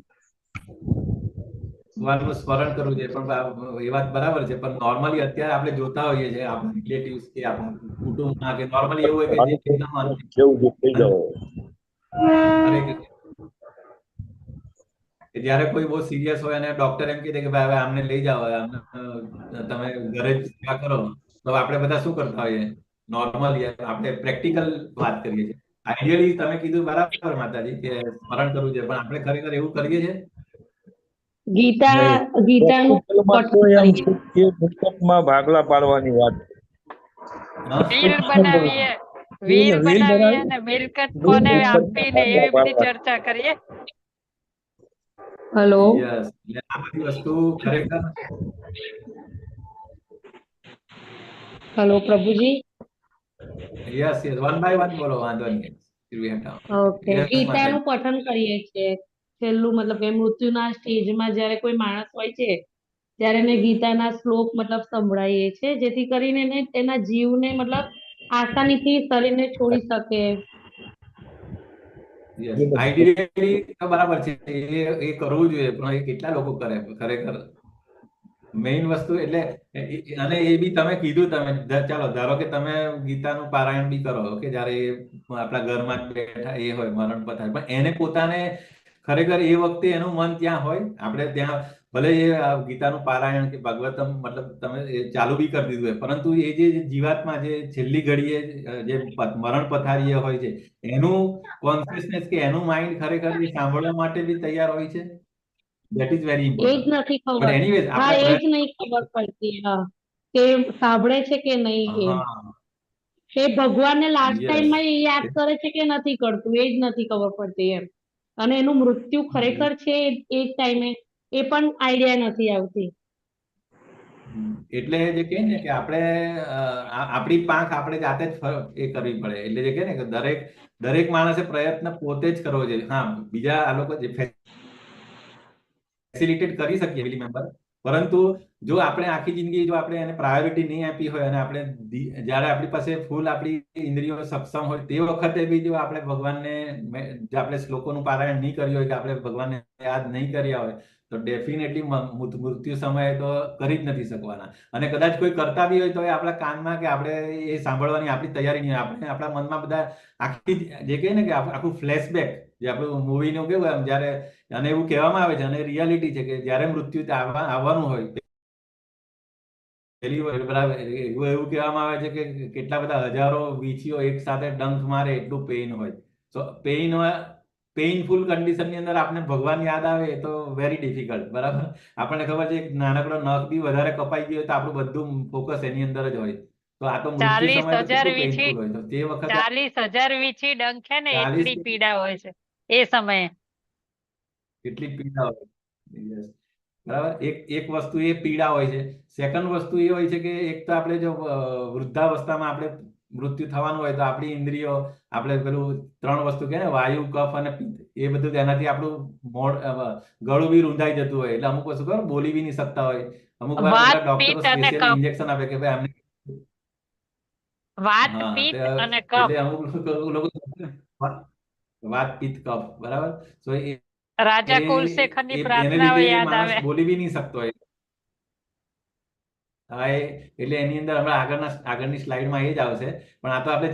ભગવાનનું સ્મરણ કરવું જોઈએ, પણ એ વાત બરાબર છે, પણ નોર્મલી અત્યારે આપણે જોતા હોઈએ છીએ આપણા રિલેટિવ્સ કે આપણા કુટુંબમાં કે નોર્મલી એવું હોય કે જે એકદમ જેવું જે થઈ જાવ. હરે કૃષ્ણ. કે જ્યારે કોઈ બહુ સિરિયસ હોય અને ડોક્ટર એમ કહે કે ભાઈ હવે આમને લઈ જાઓ, તમે ઘરે જ સેવા કરો, તો આપણે બધા શું કરતા હોઈએ? નોર્મલી આપણે પ્રેક્ટિકલ વાત કરીએ છીએ. આઈડિયલી તમે કીધું બરાબર માતાજી કે સ્મરણ કરવું છે, પણ આપણે ખરેખર એવું કરીએ છીએ? પ્રેક્ટિકલમાં તો એમ છે કે પુસ્તકમાં ભાગલા પાડવાની વાત. હા? વીર બનાવીએ, વીર બનાવીએ અને મિલકત કોને આપવી ને એવી બધી ચર્ચા કરીએ. Hello yes. એટલે આ બધી વસ્તુ ખરેખર હેલો પ્રભુજી. યસ વન બાય વન બોલો, વાંધો નહીં. ઓકે, Yes, ગીતાનું માતાજી. પઠન કરીએ છીએ છેલ્લું, મતલબ કે મૃત્યુના સ્ટેજમાં જ્યારે કોઈ માણસ હોય છે ત્યારે એને ગીતાના શ્લોક મતલબ સંભળાઈએ છે, જેથી કરીને એને તેના જીવને મતલબ આસાનીથી શરીરને છોડી શકે. યસ, આઈડિયલી તો બરાબર છે, એ કરવું જોઈએ, પણ એ કેટલા લોકો કરે ખરેખર? મેઇન વસ્તુ એટલે અને એ બી તમે કીધું, તમે ચાલો ધારો કે તમે ગીતાનું પારાયણ બી કરો કે જયારે એ આપણા ઘરમાં જ બેઠા એ હોય મરણ પથારી, પણ એને પોતાને ખરેખર એ વખતે એનું મન ત્યાં હોય, આપણે ત્યાં ભલે એ ગીતાનું પારાયણ કે ભાગવતમ મતલબ તમે એ ચાલુ બી કરી દીધું હોય, પરંતુ એ જે જીવાત્મા જે છેલ્લી ઘડીએ જે મરણ પથારીએ હોય છે, એનું કોન્શિયસનેસ કે એનું માઇન્ડ ખરેખર એ સાંભળવા માટે બી તૈયાર હોય છે. ધેટ ઇઝ વેરી એ જ ઇમ્પોર્ટન્ટ. નથી બટ ખબર. એનીવેઝ હા, આપણે એ જ નહીં ખબર પડતી. હા, કે સાંભળે છે કે નહીં, હા એ ભગવાનને લાસ્ટ યસ ટાઈમમાં એ યાદ કરે છે કે નથી કરતું, એ જ નથી ખબર પડતી એમ. અને એનું મૃત્યુ ખરેખર છે એ જ ટાઈમે એ પણ આઈડિયા નથી આવતી. એટલે જે કહે ને કે આપણે આપણી પાંખ આપણે જાતે જ એ કરવી પડે. એટલે જે કહે ને કે દરેક માણસે પ્રયત્ન પોતે જ કરવો જોઈએ. હા, બીજા આ લોકો જે ફેસિલિટેટ કરી શકીએ ફેમિલી મેમ્બર, પરંતુ જો આપણે આખી જિંદગી જો આપણે એને પ્રાયોરિટી નહીં આપી હોય અને આપણે જ્યારે આપણી પાસે ફૂલ આપણી ઇન્દ્રિયો સક્ષમ હોય તે વખતે બી જો આપણે ભગવાનને આપણે શ્લોકોનું પારાયણ નહીં કર્યું હોય કે આપણે ભગવાનને યાદ નહીં કર્યા હોય, તો ડેફિનેટલી મૃત્યુ સમયે તો કરી જ નથી શકવાના. અને કદાચ કોઈ કરતા બી હોય તો એ આપણા કાનમાં કે આપણે એ સાંભળવાની આપણી તૈયારી નહીં. આપણે આપણા મનમાં બધા આખી જે કહે ને કે આખું ફ્લેશબેક, જે આપણું મૂવીનું કેવું એમ જ્યારે અને એવું કહેવામાં આવે છે અને રિયાલિટી છે કે જ્યારે મૃત્યુ આવવાનું હોય પેલી વાર બરાબર એવું કહેવામાં આવે છે કે કેટલા બધા હજારો વીંછીઓ એક સાથે ડંખ મારે એટલું પેઇન હોય. તો પેઇનફુલ કન્ડિશનની અંદર આપણે ભગવાન યાદ આવે એ તો વેરી ડિફિકલ્ટ. બરાબર, આપણને ખબર છે નાનકડો નખ બી વધારે કપાઈ ગયો તો આપણું બધું ફોકસ એની અંદર જ હોય. તો આ તો મૃત્યુ સમય તો કેટલું પેઇનફુલ હોય. તો તે વખતે 40,000 વીછી ડંખે ને 40 એટલી પીડા હોય છે એ સમયે. કેટલી પીડા હોય. Yes. બરાબર, એક વસ્તુ એ પીડા હોય છે. સેકન્ડ વસ્તુ એ હોય છે કે એક તો આપણે જો વૃદ્ધાવસ્થામાં આપણે મૃત્યુ થવાનું હોય તો આપણી ઇન્દ્રિયો આપણે પેલું 3 વસ્તુ કે ને વાયુ, કફ અને પિત્ત, એ બધું તેનાથી આપણું ગળું બી રૂંધાઈ જતું હોય. એટલે અમુક વસ્તુ ખબર બોલી બી નહીં શકતા હોય. અમુક વાર વાત, પેલા ડોક્ટરો પિત્ત અને સ્પેશિયલ કફ. ઇન્જેક્શન આપે કે ભાઈ આમને વાત, હા પિત્ત અને કફ. એટલે અમુક લોકો વાત, પિત્ત, કફ. બરાબર, તો રાજા કુલશેખરની એને પ્રાર્થનાઓ લીધે યાદ માણસ આવે. બોલી બી નહીં શકતો હોય. હા, એટલે એની અંદર હમણાં આગળની સ્લાઇડમાં એ જ આવશે. પણ આ તો આપણે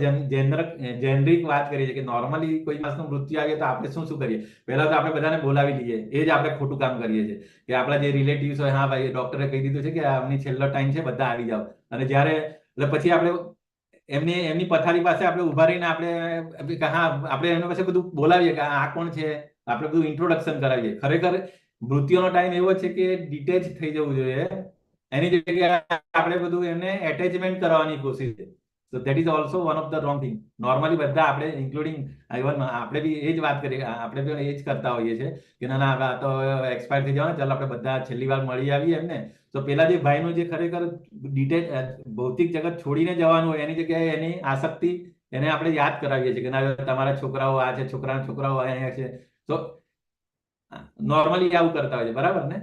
જેનરિક વાત કરીએ છીએ કે નોર્મલી કોઈ માણસનું મૃત્યુ આવે તો આપણે શું કરીએ? પહેલા તો આપણે બધાને બોલાવી લઈએ. એ જ આપણે ખોટું કામ કરીએ છીએ કે આપણા જે રિલેટિવ્સ હોય, હા ભાઈ ડોક્ટરે કહી દીધું છે કે આમની છેલ્લો ટાઈમ છે, બધા આવી જાઓ. અને જ્યારે એટલે પછી આપણે એમની પથારી પાસે આપણે ઉભા રહીને આપણે એમની પાસે બધું બોલાવીએ કે આ કોણ છે, આપણે બધું ઇન્ટ્રોડક્શન કરાવીએ. ખરેખર મૃત્યુનો ટાઈમ એવો છે કે ડિટેચ થઈ જવું જોઈએ. એની જગ્યાએ આપણે બધું એને એટેચમેન્ટ કરવાની કોશિશ છે. So that is also one of the wrong thing. Normally બધા આપણે ઇન્ક્લુડિંગ ઇવન આપણે બી એ જ વાત કરીએ, આપણે બી એ જ કરતા હોઈએ છીએ કે ના આ તો એક્સપાયર થઈ જવાના, ચાલો આપણે બધા છેલ્લી વાર મળી આવીએ એમને. તો પેલા જે ભાઈનું જે ખરેખર ભૌતિક જગત છોડીને જવાનું હોય એની જગ્યાએ એની આસક્તિ એને આપણે યાદ કરાવીએ છીએ કે ના તમારા છોકરાઓ આ છે, છોકરાના છોકરાઓ અહીંયા છે. તો નોર્મલી આવું કરતા હોય છે, બરાબર ને?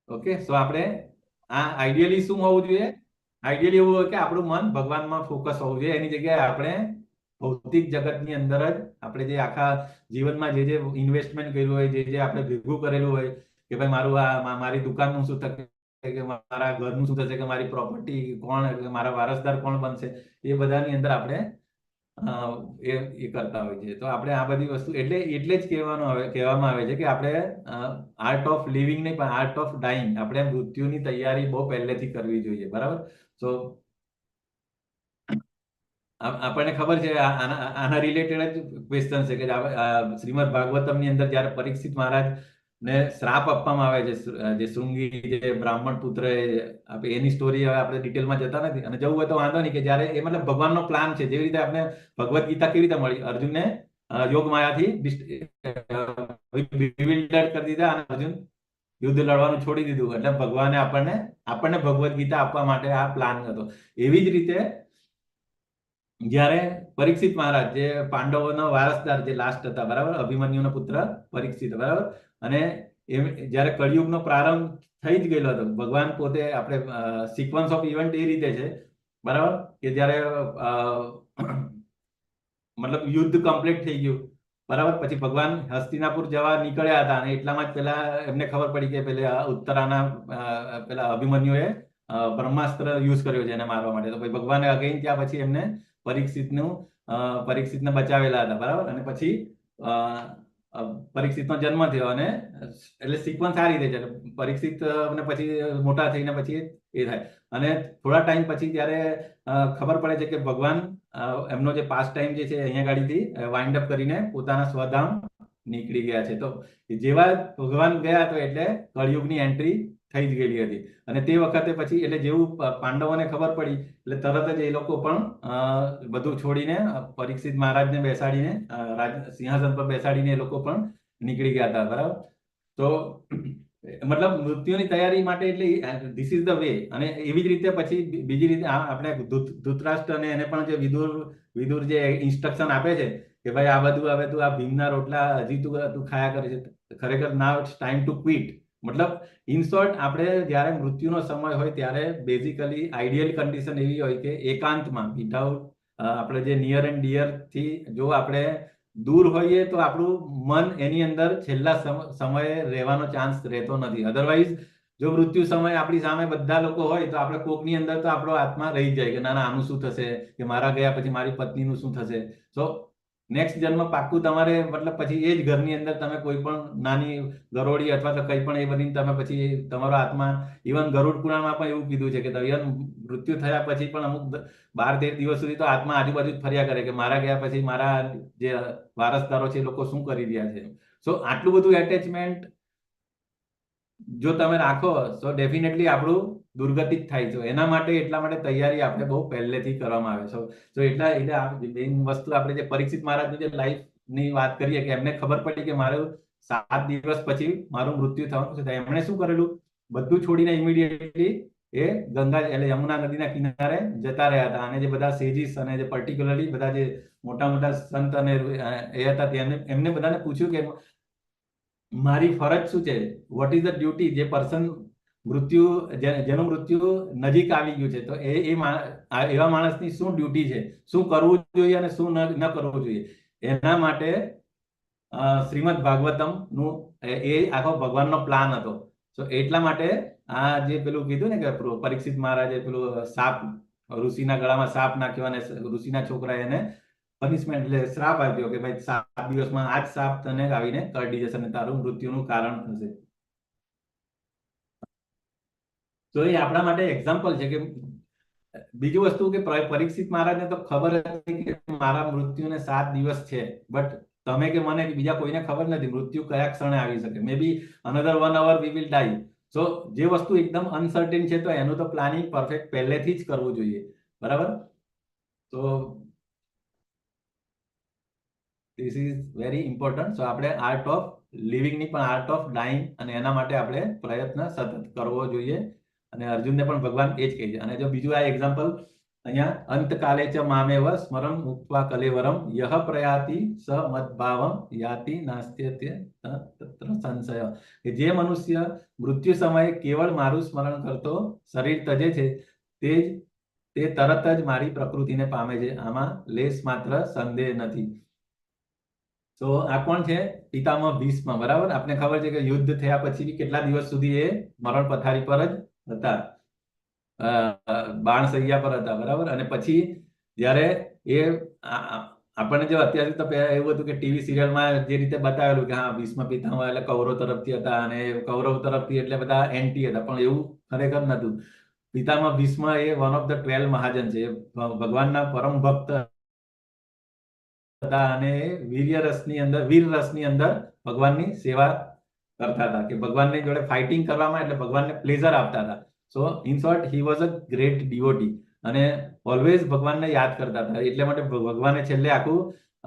ઓકે, સો આપણે આ આઈડિયલી શું હોવું જોઈએ? આઈડિયલી એવું હોય કે આપણું મન ભગવાનમાં ફોકસ હોવું જોઈએ. એની જગ્યાએ આપણે ભૌતિક જગતની અંદર જ આપણે જે આખા જીવનમાં જે ઇન્વેસ્ટમેન્ટ કર્યું હોય, જે આપણે ભેગું કરેલું હોય કે ભાઈ મારું આ મારી દુકાનનું શું થશે, કે મારા ઘરનું શું થશે, કે મારી પ્રોપર્ટી કોણ, મારા વારસદાર કોણ બનશે, એ બધાની અંદર આપણે એ કરતા હોય છે. તો આપણે આ બધી વસ્તુ એટલે જ કહેવામાં આવે છે કે આપણે આર્ટ ઓફ લિવિંગ નહીં પણ આર્ટ ઓફ ડાઈંગ, આપણે મૃત્યુની તૈયારી બહુ પહેલેથી કરવી જોઈએ, બરાબર? તો આપણને ખબર છે આના રિલેટેડ જ ક્વેશ્ચન છે કે શ્રીમદ ભાગવતમની અંદર જયારે પરીક્ષિત મહારાજ ને શ્રાપ આપવામાં આવે છે, જે શૃંગી જે બ્રાહ્મણ પુત્ર એની સ્ટોરી હવે આપણે ડિટેલમાં જતા નથી, અને જવું હોય તો વાંધો નહીં, કે જયારે એ મતલબ ભગવાનનો પ્લાન છે. જેવી રીતે આપણે ભગવદ્ ગીતા કેવી રીતે મળી, અર્જુનને યોગ માયાથી bewildered કરી દીધા અને અર્જુન યુદ્ધ લડવાનું છોડી દીધું. એટલે ભગવાને આપણને ભગવદ્ ગીતા આપવા માટે આ પ્લાન હતો. એવી જ રીતે જ્યારે પરીક્ષિત મહારાજ જે પાંડવોનો વારસદાર જે લાસ્ટ હતા, બરાબર, અભિમન્યુનો પુત્ર પરીક્ષિત, બરાબર, અને જ્યારે કળિયુગનો પ્રારંભ થઈ જ ગયેલો હતો, ભગવાન પોતે આપણે સિક્વન્સ ઓફ ઇવેન્ટ એ રીતે છે, બરાબર, કે જ્યારે મતલબ યુદ્ધ કમ્પ્લીટ થઈ ગયું, બરાબર, પછી ભગવાન હસ્તિનાપુર જવા નીકળ્યા હતા અને એટલામાં જ પેલા એમને ખબર પડી કે પેલા ઉત્તરાના પેલા અભિમન્યુએ બ્રહ્માસ્ત્ર યુઝ કર્યો છે એને મારવા માટે. તો પછી ભગવાને અગેન ત્યાં પછી એમને પરીક્ષિતને બચાવેલા હતા, બરાબર, અને પછી પરીક્ષિતનો જન્મ થયો. અને એટલે સિક્વન્સ આ રીતે છે, પરીક્ષિત ને પછી મોટા થઈને પછી એ થાય, અને થોડા ટાઈમ પછી ત્યારે ખબર પડે છે કે ભગવાન એમનો જે પાસ્ટ ટાઈમ જે છે અહીંયા ગાડીથી વાઇન્ડ અપ કરીને પોતાના સ્વધામ નીકળી ગયા છે. તો જેવા ભગવાન ગયા તો એટલે કળિયુગની એન્ટ્રી થઈ જ ગયેલી હતી. અને તે વખતે પછી એટલે જેવું પાંડવોને ખબર પડી એટલે તરત જ એ લોકો પણ બધું છોડીને પરીક્ષિત મહારાજને બેસાડીને સિંહાસન પર બેસાડીને એ લોકો પણ નીકળી ગયા હતા, બરાબર. તો મતલબ મૃત્યુની તૈયારી માટે એટલે ધીસ ઇઝ ધ વે. અને એવી જ રીતે પછી બીજી રીતે આપણે ધૃતરાષ્ટ્ર અને એને પણ જે વિદુર જે ઇન્સ્ટ્રક્શન આપે છે કે ભાઈ આ બધું હવે તું આ ભીમના રોટલા હજી તું ખાયા કરે છે, ખરેખર નાઉ ઇટ્સ ટાઈમ ટુ ક્વિટ. મતલબ ઇન શોર્ટ આપણે જ્યારે મૃત્યુનો સમય હોય ત્યારે બેઝિકલી આઈડિયલ કન્ડિશન એવી હોય કે એકાંતમાં વિધાઉટ આપણે જે નિયર એન્ડ ડિયર થી જો આપણે દૂર હોઈએ તો આપણું મન એની અંદર છેલ્લા સમયે રહેવાનો ચાન્સ રહેતો નથી. અધરવાઇઝ જો મૃત્યુ સમય આપણી સામે બધા લોકો હોય તો આપણે કોકની અંદર તો આપણો આત્મા રહી જાય કે ના ના આનું શું થશે, કે મારા ગયા પછી મારી પત્નીનું શું થશે. સો નેક્સ્ટ જન્મ પાક્કું તમારે મતલબ પછી એ જ ઘરની અંદર તમે કોઈ પણ નાની ગરોળી અથવા તો કંઈ પણ એ બનીને તમે પછી તમારો આત્મા, ઇવન ગરુડ પુરાણમાં પણ એવું કીધું છે કે ઇવન મૃત્યુ થયા પછી પણ અમુક 12-13 દિવસ સુધી તો આત્મા આજુબાજુ જ ફર્યા કરે કે મારા ગયા પછી મારા જે વારસદારો છે એ લોકો શું કરી રહ્યા છે. સો આટલું બધું એટેચમેન્ટ જો તમે રાખો તો ડેફિનેટલી આપણું દુર્ગતિ જ થાય છે. એના માટે એટલા માટે તૈયારી આપણે બહુ પહેલેથી કરવામાં આવે છે. તો એટલે મેઇન વસ્તુ આપણે જે પરીક્ષિત મહારાજની જે લાઈફની વાત કરીએ કે એમને ખબર પડી કે મારું 7 દિવસ પછી મારું મૃત્યુ થવાનું છે, એમણે શું કરેલું, બધું છોડીને ઇમિડિયેટલી એ ગંગા એટલે યમુના નદીના કિનારે જતા રહ્યા હતા. અને જે બધા સેજીસ અને જે પર્ટિક્યુલરલી બધા જે મોટા મોટા સંત અને એ હતા એમને બધાને પૂછ્યું કે મારી ફરજ શું છે, વોટ ઇઝ ધ ડ્યુટી. જે પર્સન જેનું મૃત્યુ નજીક આવી ગયું છે તો એવા માણસની શું ડ્યુટી છે, શું કરવું જોઈએ અને શું ન કરવું જોઈએ. એના માટે શ્રીમદ ભાગવતમ નું એ આખો ભગવાનનો પ્લાન હતો. તો એટલા માટે આ જે પેલું કીધું ને કે પરીક્ષિત મહારાજે પેલું સાપ, ઋષિના ગળામાં સાપ નાખ્યો અને ઋષિના છોકરાએ એને પનિશમેન્ટ એટલે શ્રાપ આપ્યો કે ભાઈ 7 દિવસમાં આ જ સાપ તને આવીને કરડી જશે અને તારું મૃત્યુનું કારણ થશે. તો એ આપણા માટે એક્ઝામ્પલ છે કે બીજું વસ્તુ કે પરીક્ષિત મહારાજને તો ખબર હતી કે મારા મૃત્યુને 7 દિવસ છે, બટ તમે કે મને કે બીજા કોઈને ખબર નથી મૃત્યુ કયા ક્ષણે આવી શકે. મે બી અનધર 1 hour વી વિલ ડાઈ. સો જે વસ્તુ એકદમ અનસર્ટેન છે તો એનું તો પ્લાનિંગ પરફેક્ટ પહેલેથી જ કરવું જોઈએ, બરાબર. તો ધીસ ઇઝ વેરી ઇમ્પોર્ટન્ટ. સો આપણે આર્ટ ઓફ લિવિંગની પણ આર્ટ ઓફ ડાઈંગ, અને એના માટે આપણે પ્રયત્ન સતત કરવો જોઈએ. અને અર્જુનને પણ ભગવાન એ જ કહે છે. અને જો બીજું આ એક્ઝામ્પલ અહીંયા અંતકાલે ચ મામેવ સ્મરણ મુક્ત્વા કલેવરમ યહ પ્રયાતિ સ મદ્ભાવમ યાતિ નાસ્ત્યતે તત્ર સંશય. કે જે મનુષ્ય મૃત્યુ સમયે કેવળ મારું સ્મરણ કરતો શરીર તજે છે તે તરત જ મારી પ્રકૃતિને પામે છે. આમાં લેશ માત્ર સંદેહ નથી. તો આ કોણ છે? પિતામહ ભીષ્મ. બરાબર. આપને ખબર છે કે યુદ્ધ થયા પછી કેટલા દિવસ સુધી એ મરણ પથારી પર જ હતા, બાણશૈયા પર હતા. બરાબર. અને પછી જ્યારે એ આપણને જો અત્યારે તો એવું હતું કે ટીવી સિરિયલમાં જે રીતે બતાવેલું કે હા ભીષ્મ પિતામહ એટલે કૌરવ તરફથી હતા અને કૌરવ તરફથી એટલે બધા એન્ટી હતા, પણ એવું ખરેખર નતું. પિતામહ ભીષ્મ એ વન ઓફ ધ 12 મહાજન છે. ભગવાનના પરમ ભક્ત હતા અને વીર રસની અંદર ભગવાનની સેવા કરતા હતા, કે ભગવાનની જોડે ફાઇટિંગ કરવામાં એટલે ભગવાનને પ્લેઝર આપતા હતા. સો in short he was a great devotee અને ઓલવેઝ ભગવાનને યાદ કરતા હતા. એટલે માટે ભગવાને છેલ્લે આખું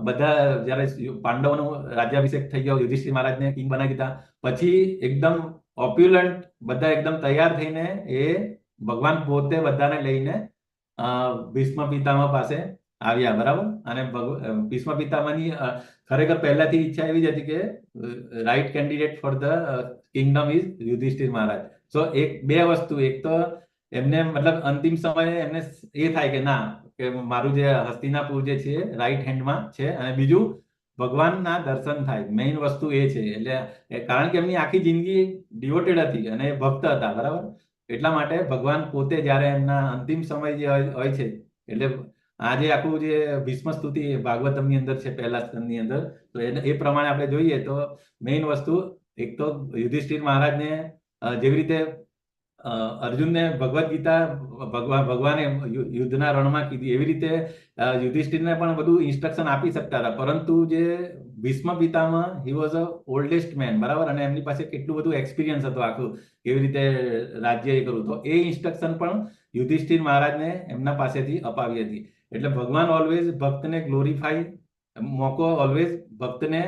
બધા જયારે પાંડવોનું રાજ્યાભિષેક થઈ ગયો, યુધિષ્ઠિર મહારાજને કિંગ બનાવી દીધા, પછી એકદમ ઓપ્યુલન્ટ બધા એકદમ તૈયાર થઈને એ ભગવાન પોતે બધાને લઈને ભીષ્મ પિતામહ પાસે આવ્યા. બરાબર. અને ભીષ્મ પિતામહની ખરેખર પહેલાથી ઈચ્છા એવી જ હતી કે right candidate for the kingdom is Yudhishthira Maharaj. So બે વસ્તુ, એક તો એમને મતલબ અંતિમ સમયે એમને એ થાય કે ના, કે મારું જે હસ્તિનાપુર જે છે રાઈટ હેન્ડમાં છે, અને બીજું ભગવાનના દર્શન થાય. મેઇન વસ્તુ એ છે. એટલે કારણ કે એમની આખી જિંદગી ડિવોટેડ હતી અને ભક્ત હતા. બરાબર. એટલા માટે ભગવાન પોતે જયારે એમના અંતિમ સમય જે હોય છે, એટલે આજે આખું જે ભીષ્મ સ્તુતિ ભાગવતમની અંદર છે, પહેલા સ્કંદની અંદર, તો એ પ્રમાણે આપણે જોઈએ તો મેઇન વસ્તુ એક તો યુધિષ્ઠિર મહારાજને જેવી રીતે અર્જુનને ભગવદ્ ગીતા ભગવાને યુદ્ધના રણમાં કીધી, એવી રીતે યુધિષ્ઠિરને પણ બધું ઇન્સ્ટ્રક્શન આપી શકતા હતા. પરંતુ જે Bhishma Pitamah he was a oldest man. બરાબર. અને એમની પાસે કેટલું બધું એક્સપિરિયન્સ હતું આખું કેવી રીતે રાજ્ય એ કરવું, તો એ ઇન્સ્ટ્રક્શન પણ યુધિષ્ઠિર મહારાજને એમના પાસેથી અપાવી હતી. એટલે ભગવાન ઓલવેઝ ભક્તને ગ્લોરીફાઈ, મોકો ઓલવેઝ ભક્તને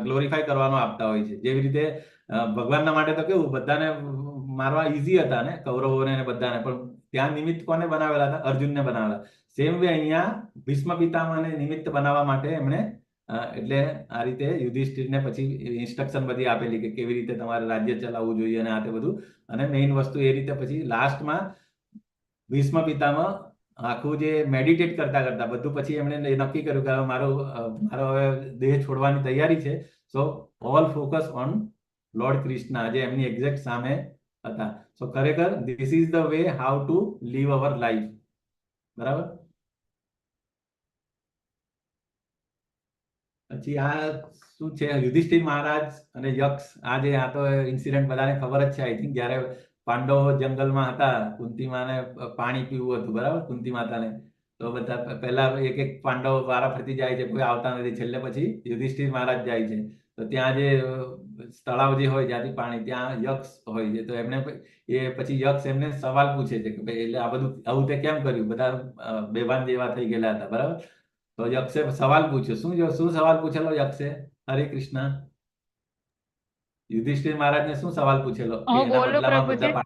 ગ્લોરીફાઈ કરવાનો આપતા હોય છે. જેવી રીતે ભગવાનના માટે તો કેવું બધાને મારવા ઈઝી હતા ને, કૌરવોને બધાને, પણ ત્યાં નિમિત્ત કોને બનાવેલા હતા? અર્જુનને બનાવેલા. સેમ વે અહીંયા ભીષ્મ પિતામહને નિમિત્ત બનાવવા માટે એમણે એટલે આ રીતે યુધિષ્ઠિરને પછી ઇન્સ્ટ્રક્શન બધી આપેલી કે કેવી રીતે તમારે રાજ્ય ચલાવવું જોઈએ અને આ તે બધું. અને મેઇન વસ્તુ એ રીતે પછી લાસ્ટમાં ભીષ્મ પિતામહ આખું જે મેડિટેટ કરતા કરતા બધું પછી એમણે નક્કી કર્યું કે મારો હવે દેહ છોડવાની તૈયારી છે. So all focus on lord Krishna, જે એમની એક્ઝેક્ટ સામે હતા. સો ખરેખર this is the way how to leave our life. બરાબર. પછી આ શું છે? યુધિષ્ઠિર મહારાજ અને યક્ષ, આ તો ઇન્સિડન્ટ બધાને ખબર જ છે આઈ થિંક. જયારે પાંડવો જંગલમાં હતા, કુંતી માને પાણી પીવું હતું. બરાબર. કુંતી માતાને તો બધા પહેલા એક એક પાંડવ વારા ફરતી જાય છે, કોઈ આવતા નથી. છેલ્લે પછી યુધિષ્ઠિર મહારાજ જાય છે, તો ત્યાં જે તળાવ જે હોય જ્યાંથી પાણી, ત્યાં યક્ષ હોય છે. તો એમને પછી યક્ષ એમને સવાલ પૂછે છે કે ભાઈ એટલે આ બધું આવું તે કેમ કર્યું? બધા બેભાન જેવા થઈ ગયેલા હતા. બરાબર. તો યક્ષે સવાલ પૂછ્યો. શું સવાલ પૂછેલો યક્ષે? હરે કૃષ્ણ. યુધિષ્ઠિર મહારાજને શું સવાલ પૂછેલો? હું એના બોલું બદલામાં પ્રભુજી?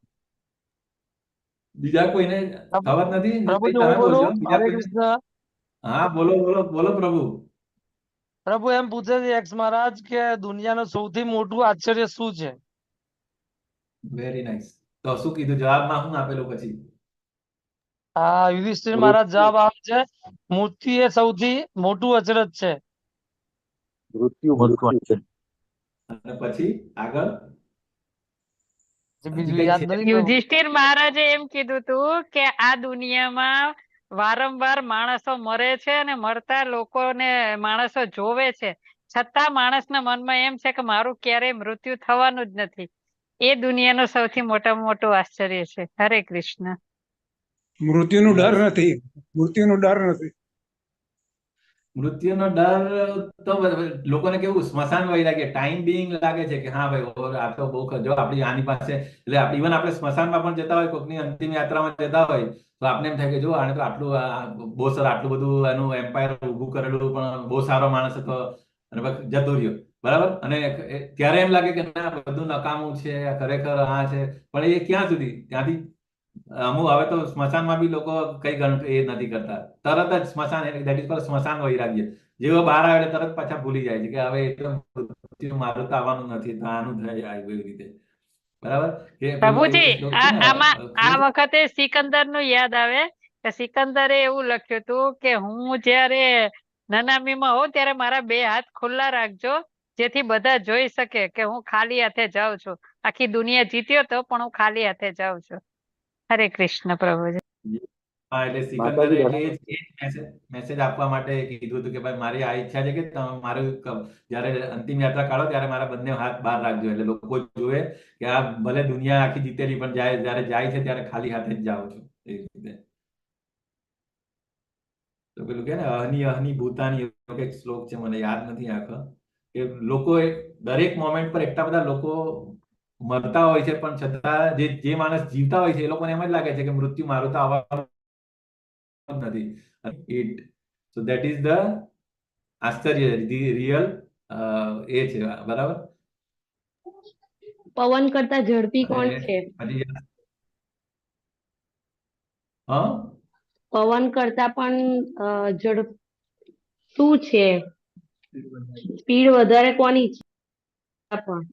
બીજા કોઈને ખબર નથી? પ્રભુજી તમે હું બોલું? બોલજો. બીજા હરે કોઈને? કૃષ્ણ. હા, બોલો બોલો બોલો પ્રભુ. પ્રભુ એમ પૂછે છે યક્ષ મહારાજ કે દુનિયાનું સૌથી મોટું આશ્ચર્ય શું છે? Very nice. તો શું કીધું જવાબમાં? શું આપેલું પછી? યુધિષ્ઠિર મહારાજ જવાબ આપે છે, મૃત્યુ એ સૌથી મોટું અચરજ છે. મૃત્યુ. અને પછી આગળ બીજું કઈક યાદ છે? નથી. યુધિષ્ઠિર મહારાજે એમ કીધું હતું કે આ દુનિયામાં વારંવાર માણસો મરે છે અને મરતા લોકોને માણસો જોવે છે, છતાં માણસના મનમાં એમ છે કે મારું ક્યારેય મૃત્યુ થવાનું જ નથી. એ દુનિયાનું સૌથી મોટામાં મોટું આશ્ચર્ય છે. હરે કૃષ્ણ. મૃત્યુનો ડર નથી. મૃત્યુનો ડર નથી. મૃત્યુનો ડર તો લોકોને કેવું સ્મશાન વૈરાગ્ય, ટાઈમ બિંગ લાગે છે કે હા ભાઈ આ તો બહુ જો આપણી આની પાસે, એટલે ઇવન આપણે સ્મશાનમાં પણ જતા હોય, કોઈકની અંતિમ યાત્રામાં જતા હોય, તો આપણે એમ થાય કે જો આને તો આટલું બહુ સર આટલું બધું એનું એમ્પાયર ઉભું કરેલું, પણ બહુ સારો માણસ હતો અને જતો રહ્યો. બરાબર. અને ત્યારે એમ લાગે કે ના બધું નકામું છે, ખરેખર આ છે, પણ એ ક્યાં સુધી? ત્યાંથી અમુક હવે તો સ્મશાનમાં બી લોકો કઈ એ નથી કરતા, તરત જ સ્મશાન દેટ ઇઝ કોલ્ડ સ્મશાન વૈરાગ્ય. જેવો બહાર આવે એટલે તરત પાછા ભૂલી જાય છે કે હવે એ તો મૃત્યુ મારું તો આવવાનું નથી, તો આનું થઈ આવ્યું એવી રીતે. બરાબર કે પેલો પ્રભુજી એક શ્લોક છે ને, આમાં આ વખતે સિકંદર નું યાદ આવે કે સિકંદરે એવું લખ્યું હતું કે હું જ્યારે નનામીમાં હોઉં ત્યારે મારા 2 હાથ ખુલ્લા રાખજો, જેથી બધા જોઈ શકે કે હું ખાલી હાથે જાઉં છું. આખી દુનિયા જીત્યો તો પણ હું ખાલી હાથે જાઉં છું. હરે કૃષ્ણ પ્રભુજી. હા, એટલે સિકંદરે એટલે એ જ મેસેજ આપવા માટે કીધું હતું કે ભાઈ મારી આ ઈચ્છા છે કે તમે મારું જયારે અંતિમ યાત્રા કાઢો ત્યારે મારા બંને હાથ બહાર રાખજો, એટલે લોકો જોવે કે આ ભલે દુનિયા આખી જીતેલી પણ જયારે જાય છે ત્યારે ખાલી હાથે જ જાઓ છો એ રીતે. તો પેલું કે ને અહની અહની ભૂતાની એવો એક શ્લોક છે, મને યાદ નથી આખો, કે લોકો દરેક મોમેન્ટ પર એટલા બધા લોકો મરતા હોય છે પણ છતાં જે માણસ જીવતા હોય છે એ લોકોને એમ જ લાગે છે કે મૃત્યુ મારું તો આવવાનું નથી. It so that is the આશ્ચર્ય, રિયલ એ છે. બરાબર. પવન કરતા ઝડપી કોણ છે? હા, પવન કરતા પણ ઝડપ શું છે? સ્પીડ વધારે કોની છે? પણ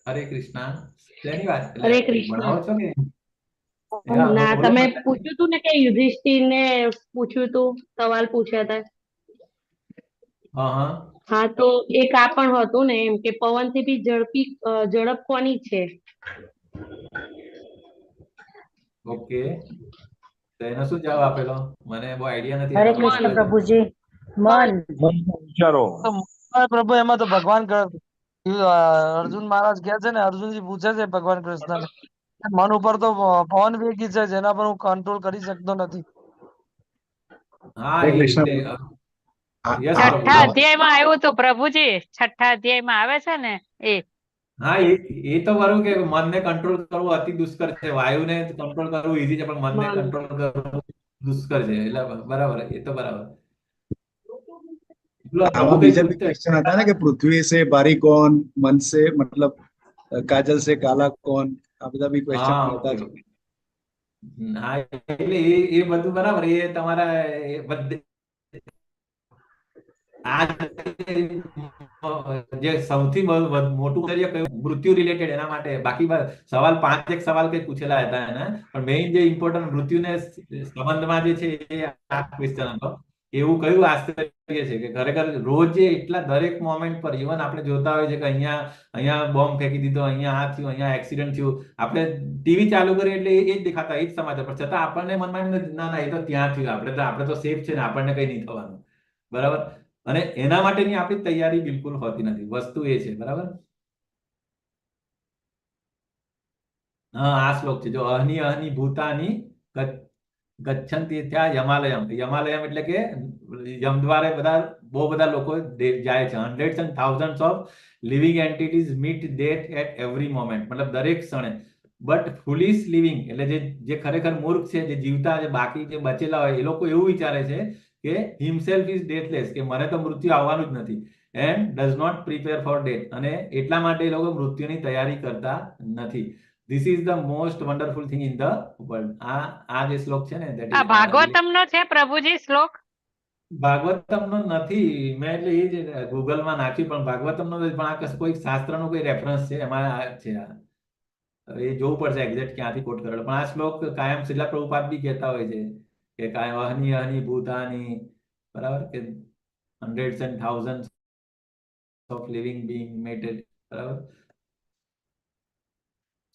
હરે કૃષ્ણ. તેની વાત હરે કૃષ્ણ. ભણાવો છો કે ના, બોલો તમે ને. પૂછ્યું તું ને કે યુધિષ્ઠિર ને પૂછ્યું તું, સવાલ પૂછ્યા હતા. હા હા, હા, તો એક આ પણ હતું ને એમ કે પવન થી બી ઝડપ કોની છે? ઓકે. તો એનો શું જવાબ આપેલો? મને બહુ આઈડિયા નથી હરે એનો. કૃષ્ણ પ્રભુજી. મન. મનના વિચારો. પ્રભુ એમાં તો ભગવાન અર્જુન મહારાજ કહે છે ને, અર્જુનજી પૂછે છે ભગવાન કૃષ્ણને, મન ઉપર તો પવન વેગી છે જેના પર હું કંટ્રોલ કરી શકતો નથી. હા, હરે એ કૃષ્ણ. રીતે. યસ પ્રભુ. છઠ્ઠા અધ્યાયમાં આવ્યું હતું પ્રભુજી, છઠ્ઠા અધ્યાયમાં આવે છે ને એ. હા, એ તો બરું કે મનને કંટ્રોલ કરવું અતિ દુષ્કર છે, વાયુને કંટ્રોલ કરવું ઈઝી છે પણ મનને મન. કંટ્રોલ કરવું દુષ્કર છે. એટલે બરાબર, એ તો બરાબર. બોલો, પ્રભુ આમાં કઈ બીજા બી પૂછતે? ક્વેશ્ચन હતા ને કે પૃથ્વી से भारी कौन, मन से मतलब काजल से काला कौन, આ બધા બી ક્વેશ્ચન હા, હતા ઓકે. જ. હા, એટલે એ બધું બરાબર. એ તમારા એ બધે આ જે સૌથી મોટું કાર્ય કયું મૃત્યુ રિલેટેડ એના માટે, બાકી સવાલ 5 સવાલ કઈ પૂછેલા હતા એના, પણ મેઇન જે ઇમ્પોર્ટન્ટ મૃત્યુને સંબંધમાં જે છે એ આ ક્વેશ્ચન હતો. એવું કયું આશ્ચર્ય છે કે ખરેખર રોજ જે એટલા દરેક મોમેન્ટ પર ઇવન આપણે જોતા હોય છે કે અહીંયા બોમ્બ ફેંકી દીધો, અહીંયા આ થયું, અહીંયા એક્સિડન્ટ થયું, આપણે ટીવી ચાલુ કરીએ એટલે એ જ દેખાતા, એ જ સમાચાર, પણ છતાં આપણને મનમાં ના ના એ તો ત્યાં થયું, આપણે તો સેફ છે ને, આપણને કઈ નહીં થવાનું. બરાબર. અને એના માટેની આપણી તૈયારી બિલકુલ હોતી નથી. વસ્તુ એ છે. બરાબર. હા, આ શ્લોક છે જો, અહની અહની ભૂતાની ગચ્છન્તિ ત્યાં યમાલયમ. યમાલયમ એટલે કે યમદ્વારે બહુ બધા લોકો જાય છે. Hundreds and thousands of living entities meet death at every moment, મતલબ દરેક ક્ષણે. બટ ફુલિશ લિવિંગ એટલે જે ખરેખર મૂર્ખ છે, જે જીવતા, જે બાકી જે બચેલા હોય, એ લોકો એવું વિચારે છે કે હિમસેલ્ફ ઇઝ ડેથલેસ, કે મને તો મૃત્યુ આવવાનું જ નથી, and does not prepare for death, અને એટલા માટે એ લોકો મૃત્યુની તૈયારી કરતા નથી. This is the most wonderful thing in the world. આ જે શ્લોક છે ને, ધેટ આ ઇઝ ભાગવતમ નો છે પ્રભુજી શ્લોક? ભાગવતમ નો નથી. મેં એટલે એ જ ગૂગલમાં નાખ્યું, પણ ભાગવતમ નો નથી, પણ આ કોઈ શાસ્ત્રનો કોઈ રેફરન્સ છે એમાં છે. એ જોવું પડશે એક્ઝેક્ટ ક્યાંથી કોટ કરેલો, પણ આ શ્લોક કાયમ શ્રીલા પ્રભુપાદ બી કહેતા હોય છે કે કાયમ અહની અહની ભૂતાની. બરાબર, કે hundreds and thousands of living being mated. બરાબર.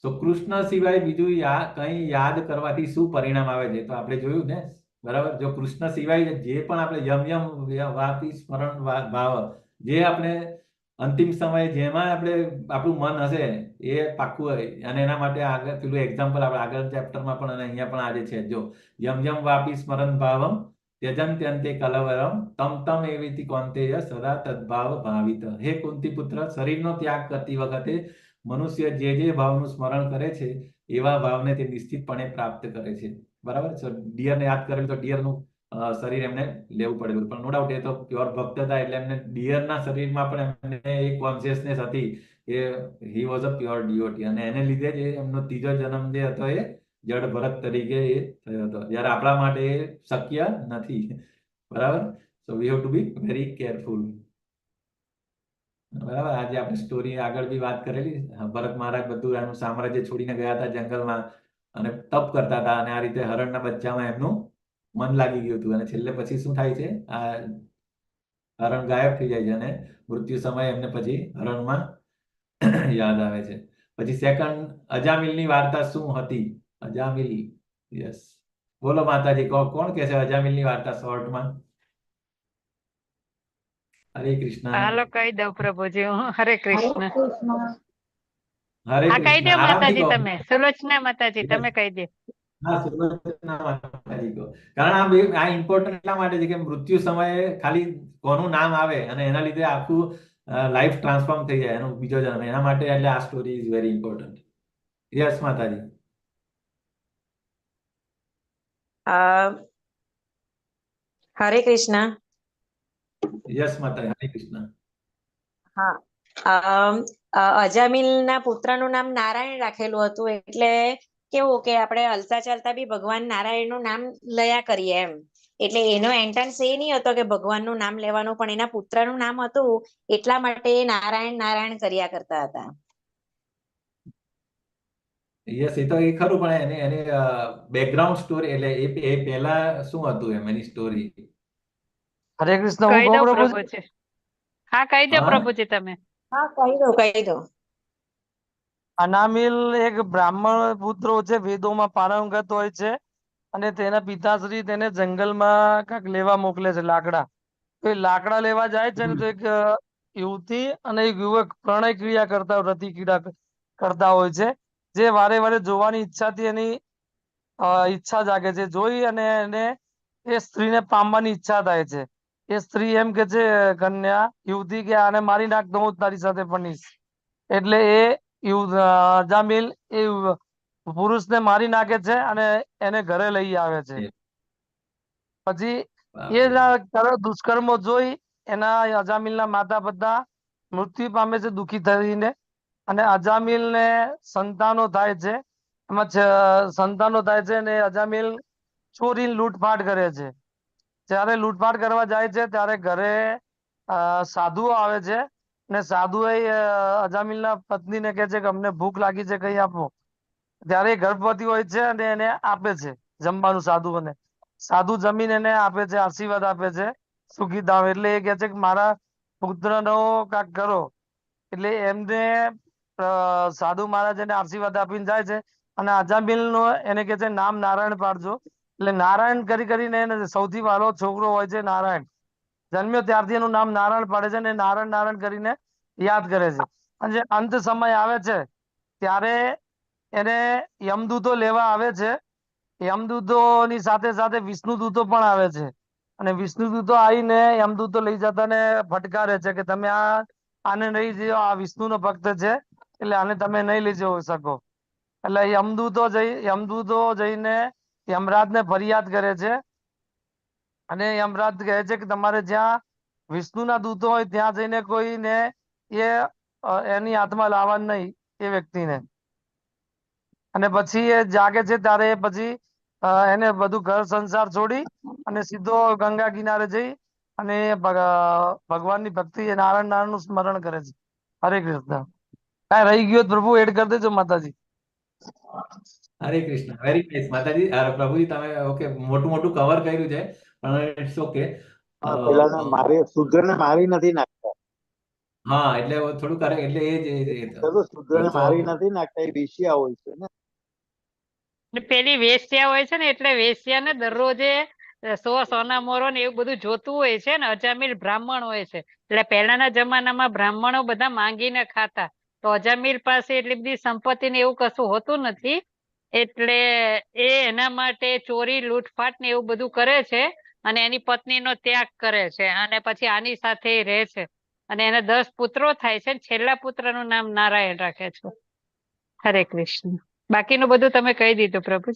તો કૃષ્ણ સિવાય બીજું કંઈ યાદ કરવાથી શું પરિણામ આવે છે તો આપણે જોયું ને. બરાબર. જો કૃષ્ણ સિવાય જે પણ આપણે યમ યમ વાપી સ્મરણ ભાવ, જે આપણે અંતિમ સમયે જેમાં આપણે આપણું મન હશે એ પાક્કું હોય, અને એના માટે આગળ પેલું એક્ઝામ્પલ આપણે આગળ ચેપ્ટરમાં પણ અને અહીંયા પણ આજે છે. જો યમ યમ વાપી સ્મરણ ભાવમ ત્યજન્ત્યંતે કલવરમ તમ તમ એવિતિ કૌંતેય સદા તદ્ભાવ ભાવિત. હે કુંતી પુત્ર, શરીરનો ત્યાગ કરતી વખતે મનુષ્ય જે ભાવનું સ્મરણ કરે છે એવા ભાવને તે નિશ્ચિતપણે પ્રાપ્ત કરે છે. બરાબર. ડિયરને યાદ કરેલ તો ડિયરનું શરીર એમને લેવું પડેલું, પણ નો ડાઉટ એ તો પ્યોર ભક્ત હતા એટલે એમને ડિયરના શરીરમાં પણ એમને એક કોન્શિયસનેસ હતી કે હી વોઝ અ પ્યોર ડિયોટી, અને એને લીધે જ એમનો ત્રીજો જન્મ જે હતો એ જડ ભરત તરીકે એ થયો હતો, જ્યારે આપણા માટે એ શક્ય નથી. બરાબર. So we have to be very careful. બરાબર. આજે આપણે સ્ટોરી આગળ બી વાત કરેલી, ભરત મહારાજ બધું એનું સામ્રાજ્ય છોડીને ગયા હતા જંગલમાં અને તપ કરતા હતા, અને આ રીતે હરણના બચ્ચામાં એમનું મન લાગી ગયું હતું, અને છેલ્લે પછી શું થાય છે, આ હરણ ગાયબ થઈ જાય છે અને મૃત્યુ સમયે એમને પછી હરણમાં યાદ આવે છે. પછી સેકન્ડ અજામિલની વાર્તા શું હતી? અજામિલ. યસ, બોલો માતાજી, કોણ કહેશે અજામિલની વાર્તા શોર્ટમાં? હરે કૃષ્ણ. હાલો કહી દઉં પ્રભુજી હું. હરે કૃષ્ણ. હરે હા કહી કૃષ્ણ. દો આરામથી માતાજી, કહો. તમે સુલોચના માતાજી Yes. તમે કહી દો. હા, સુલોચના માતાજી કહો. કારણ આ ઇમ્પોર્ટન્ટ એટલા માટે છે કે મૃત્યુ સમયે ખાલી કોનું નામ આવે અને એના લીધે આખું લાઈફ ટ્રાન્સફોર્મ થઈ જાય, એનો બીજો જન્મ, એના માટે એટલે આ story is very important. Yes માતાજી. હરે કૃષ્ણ. યસ માતાજી. હરે કૃષ્ણ. અજામિલના પુત્રનું નામ નારાયણ રાખેલું હતું, એટલે કેવું કે આપણે હલતા ચાલતા બી ભગવાન નારાયણનું નામ લયા કરીએ એમ. એટલે એનો એન્ટન્સ એ નહીં હતો કે ભગવાનનું નામ લેવાનું, પણ એના પુત્રનું નામ હતું એટલા માટે એ નારાયણ નારાયણ કર્યા કરતા હતા. યસ, એ તો એ ખરું, પણ એની એની બેકગ્રાઉન્ડ સ્ટોરી એટલે એ પહેલા શું હતું એમ એની સ્ટોરી? હરે કૃષ્ણ. હું કહી કહું દો પ્રભુજી? પ્રભુજી. હા કહી દો હા. પ્રભુજી તમે. હા કહી દો કહી દો. અનામિલ એક બ્રાહ્મણ પુત્ર છે, વેદોમાં પારંગત હોય છે, અને તેના પિતાશ્રી તેને જંગલમાં કાંઈક લેવા મોકલે છે, લાકડા. તો એ લાકડા લેવા જાય છે ને, તો એક યુવતી અને એક યુવક પ્રણય ક્રિયા કરતા રતિ ક્રીડા કરતા હોય છે, જે વારે વારે જોવાની ઈચ્છાથી એની ઈચ્છા જાગે છે. જોઈ અને એને એ સ્ત્રીને પામવાની ઈચ્છા થાય છે. એ સ્ત્રી એમ કે છે, કન્યા યુવતી, કે આને મારી નાખ તો હું તારી સાથે પરણીશ. એટલે એ અજામિલ એ પુરુષને મારી નાખે છે અને એને ઘરે લઈ આવે છે. પછી એ દુષ્કર્મો જોઈ એના અજામિલના માતા પિતા મૃત્યુ પામે છે દુઃખી થઈને, અને અજામિલને સંતાનો થાય છે. એમાં સંતાનો થાય છે ને અજામિલ ચોરી લૂંટફાટ કરે છે. જ્યારે લૂંટફાટ કરવા જાય છે ત્યારે ઘરે સાધુઓ આવે છે, ને સાધુ અજામિલના પત્નીને કહે છે કે અમને ભૂખ લાગી છે, કઈ આપો. ત્યારે એ ગર્ભવતી હોય છે અને એને આપે છે જમવાનું સાધુઓને. સાધુ જમીન એને આપે છે, આશીર્વાદ આપે છે, સુખી થાવ. એટલે એ કહે છે કે મારા પુત્રનો કાંઈક કરો. એટલે એમને સાધુ મહારાજ એને આશીર્વાદ આપીને જાય છે, અને અજામિલ નો એને કહે છે નામ નારાયણ પાડજો. એટલે નારાયણ કરીને એને સૌથી વાલો છોકરો હોય છે નારાયણ. જન્મ્યો ત્યારથી એનું નામ નારાયણ પાડે છે, અને નારાયણ નારાયણ કરીને યાદ કરે છે. અને જે અંત સમય આવે છે ત્યારે એને યમદૂતો લેવા આવે છે. યમદૂતોની સાથે સાથે વિષ્ણુદૂતો પણ આવે છે, અને વિષ્ણુદૂતો આવીને યમદૂતો લઈ જતા ને ફટકારે છે કે તમે આને લઈ જજો, આ વિષ્ણુનો ભક્ત છે, એટલે આને તમે નહીં લઈ જઈ શકો. એટલે યમદૂતો જઈને યમરાજને ફરિયાદ કરે છે, અને યમરાજ કહે છે કે તમારે જ્યાં વિષ્ણુના દૂતો હોય ત્યાં જઈને કોઈને એની આત્મા લાવવા નહીં, એ વ્યક્તિને. અને પછી એ જાગે છે ત્યારે પછી એને બધું ઘર સંસાર છોડી અને સીધો ગંગા કિનારે જઈ અને ભગવાનની ભક્તિ નારાયણ નારાયણ નું સ્મરણ કરે છે. હરે કૃષ્ણ. કાંઈ રહી ગયો પ્રભુ એડ કરી દેજો માતાજી. હરે કૃષ્ણ. વેરી નાઇસ માતાજી. પ્રભુજી તમે ઓકે મોટું મોટું કવર કર્યું છે, પણ ઇટ્સ ઓકે. પેલા શુદ્રને મારી નથી નાખતા. હા, એટલે થોડું કરે એટલે શુદ્રને મારી નથી નાખતા, એ વેશ્યા હોય છે ને. પેલી વેશ્યા હોય છે ને, એટલે વેશ્યાને દરરોજે સોના મોરો ને એવું બધું જોતું હોય છે ને. અજામિલ બ્રાહ્મણ હોય છે, એટલે પહેલાના જમાનામાં બ્રાહ્મણો બધા માંગીને ખાતા. તો અજામિલ પાસે એટલી બધી સંપત્તિ ને એવું કશું હોતું નથી, એટલે એ એના માટે ચોરી લૂંટફાટ ને એવું બધું કરે છે, અને એની પત્નીનો ત્યાગ કરે છે, અને પછી આની સાથે રહે છે, અને એને 10 પુત્રો થાય છે. છેલ્લા પુત્રનું નામ નારાયણ રાખે છે. હરે કૃષ્ણ. બાકીનું બધું તમે કહી દીધું પ્રભુ.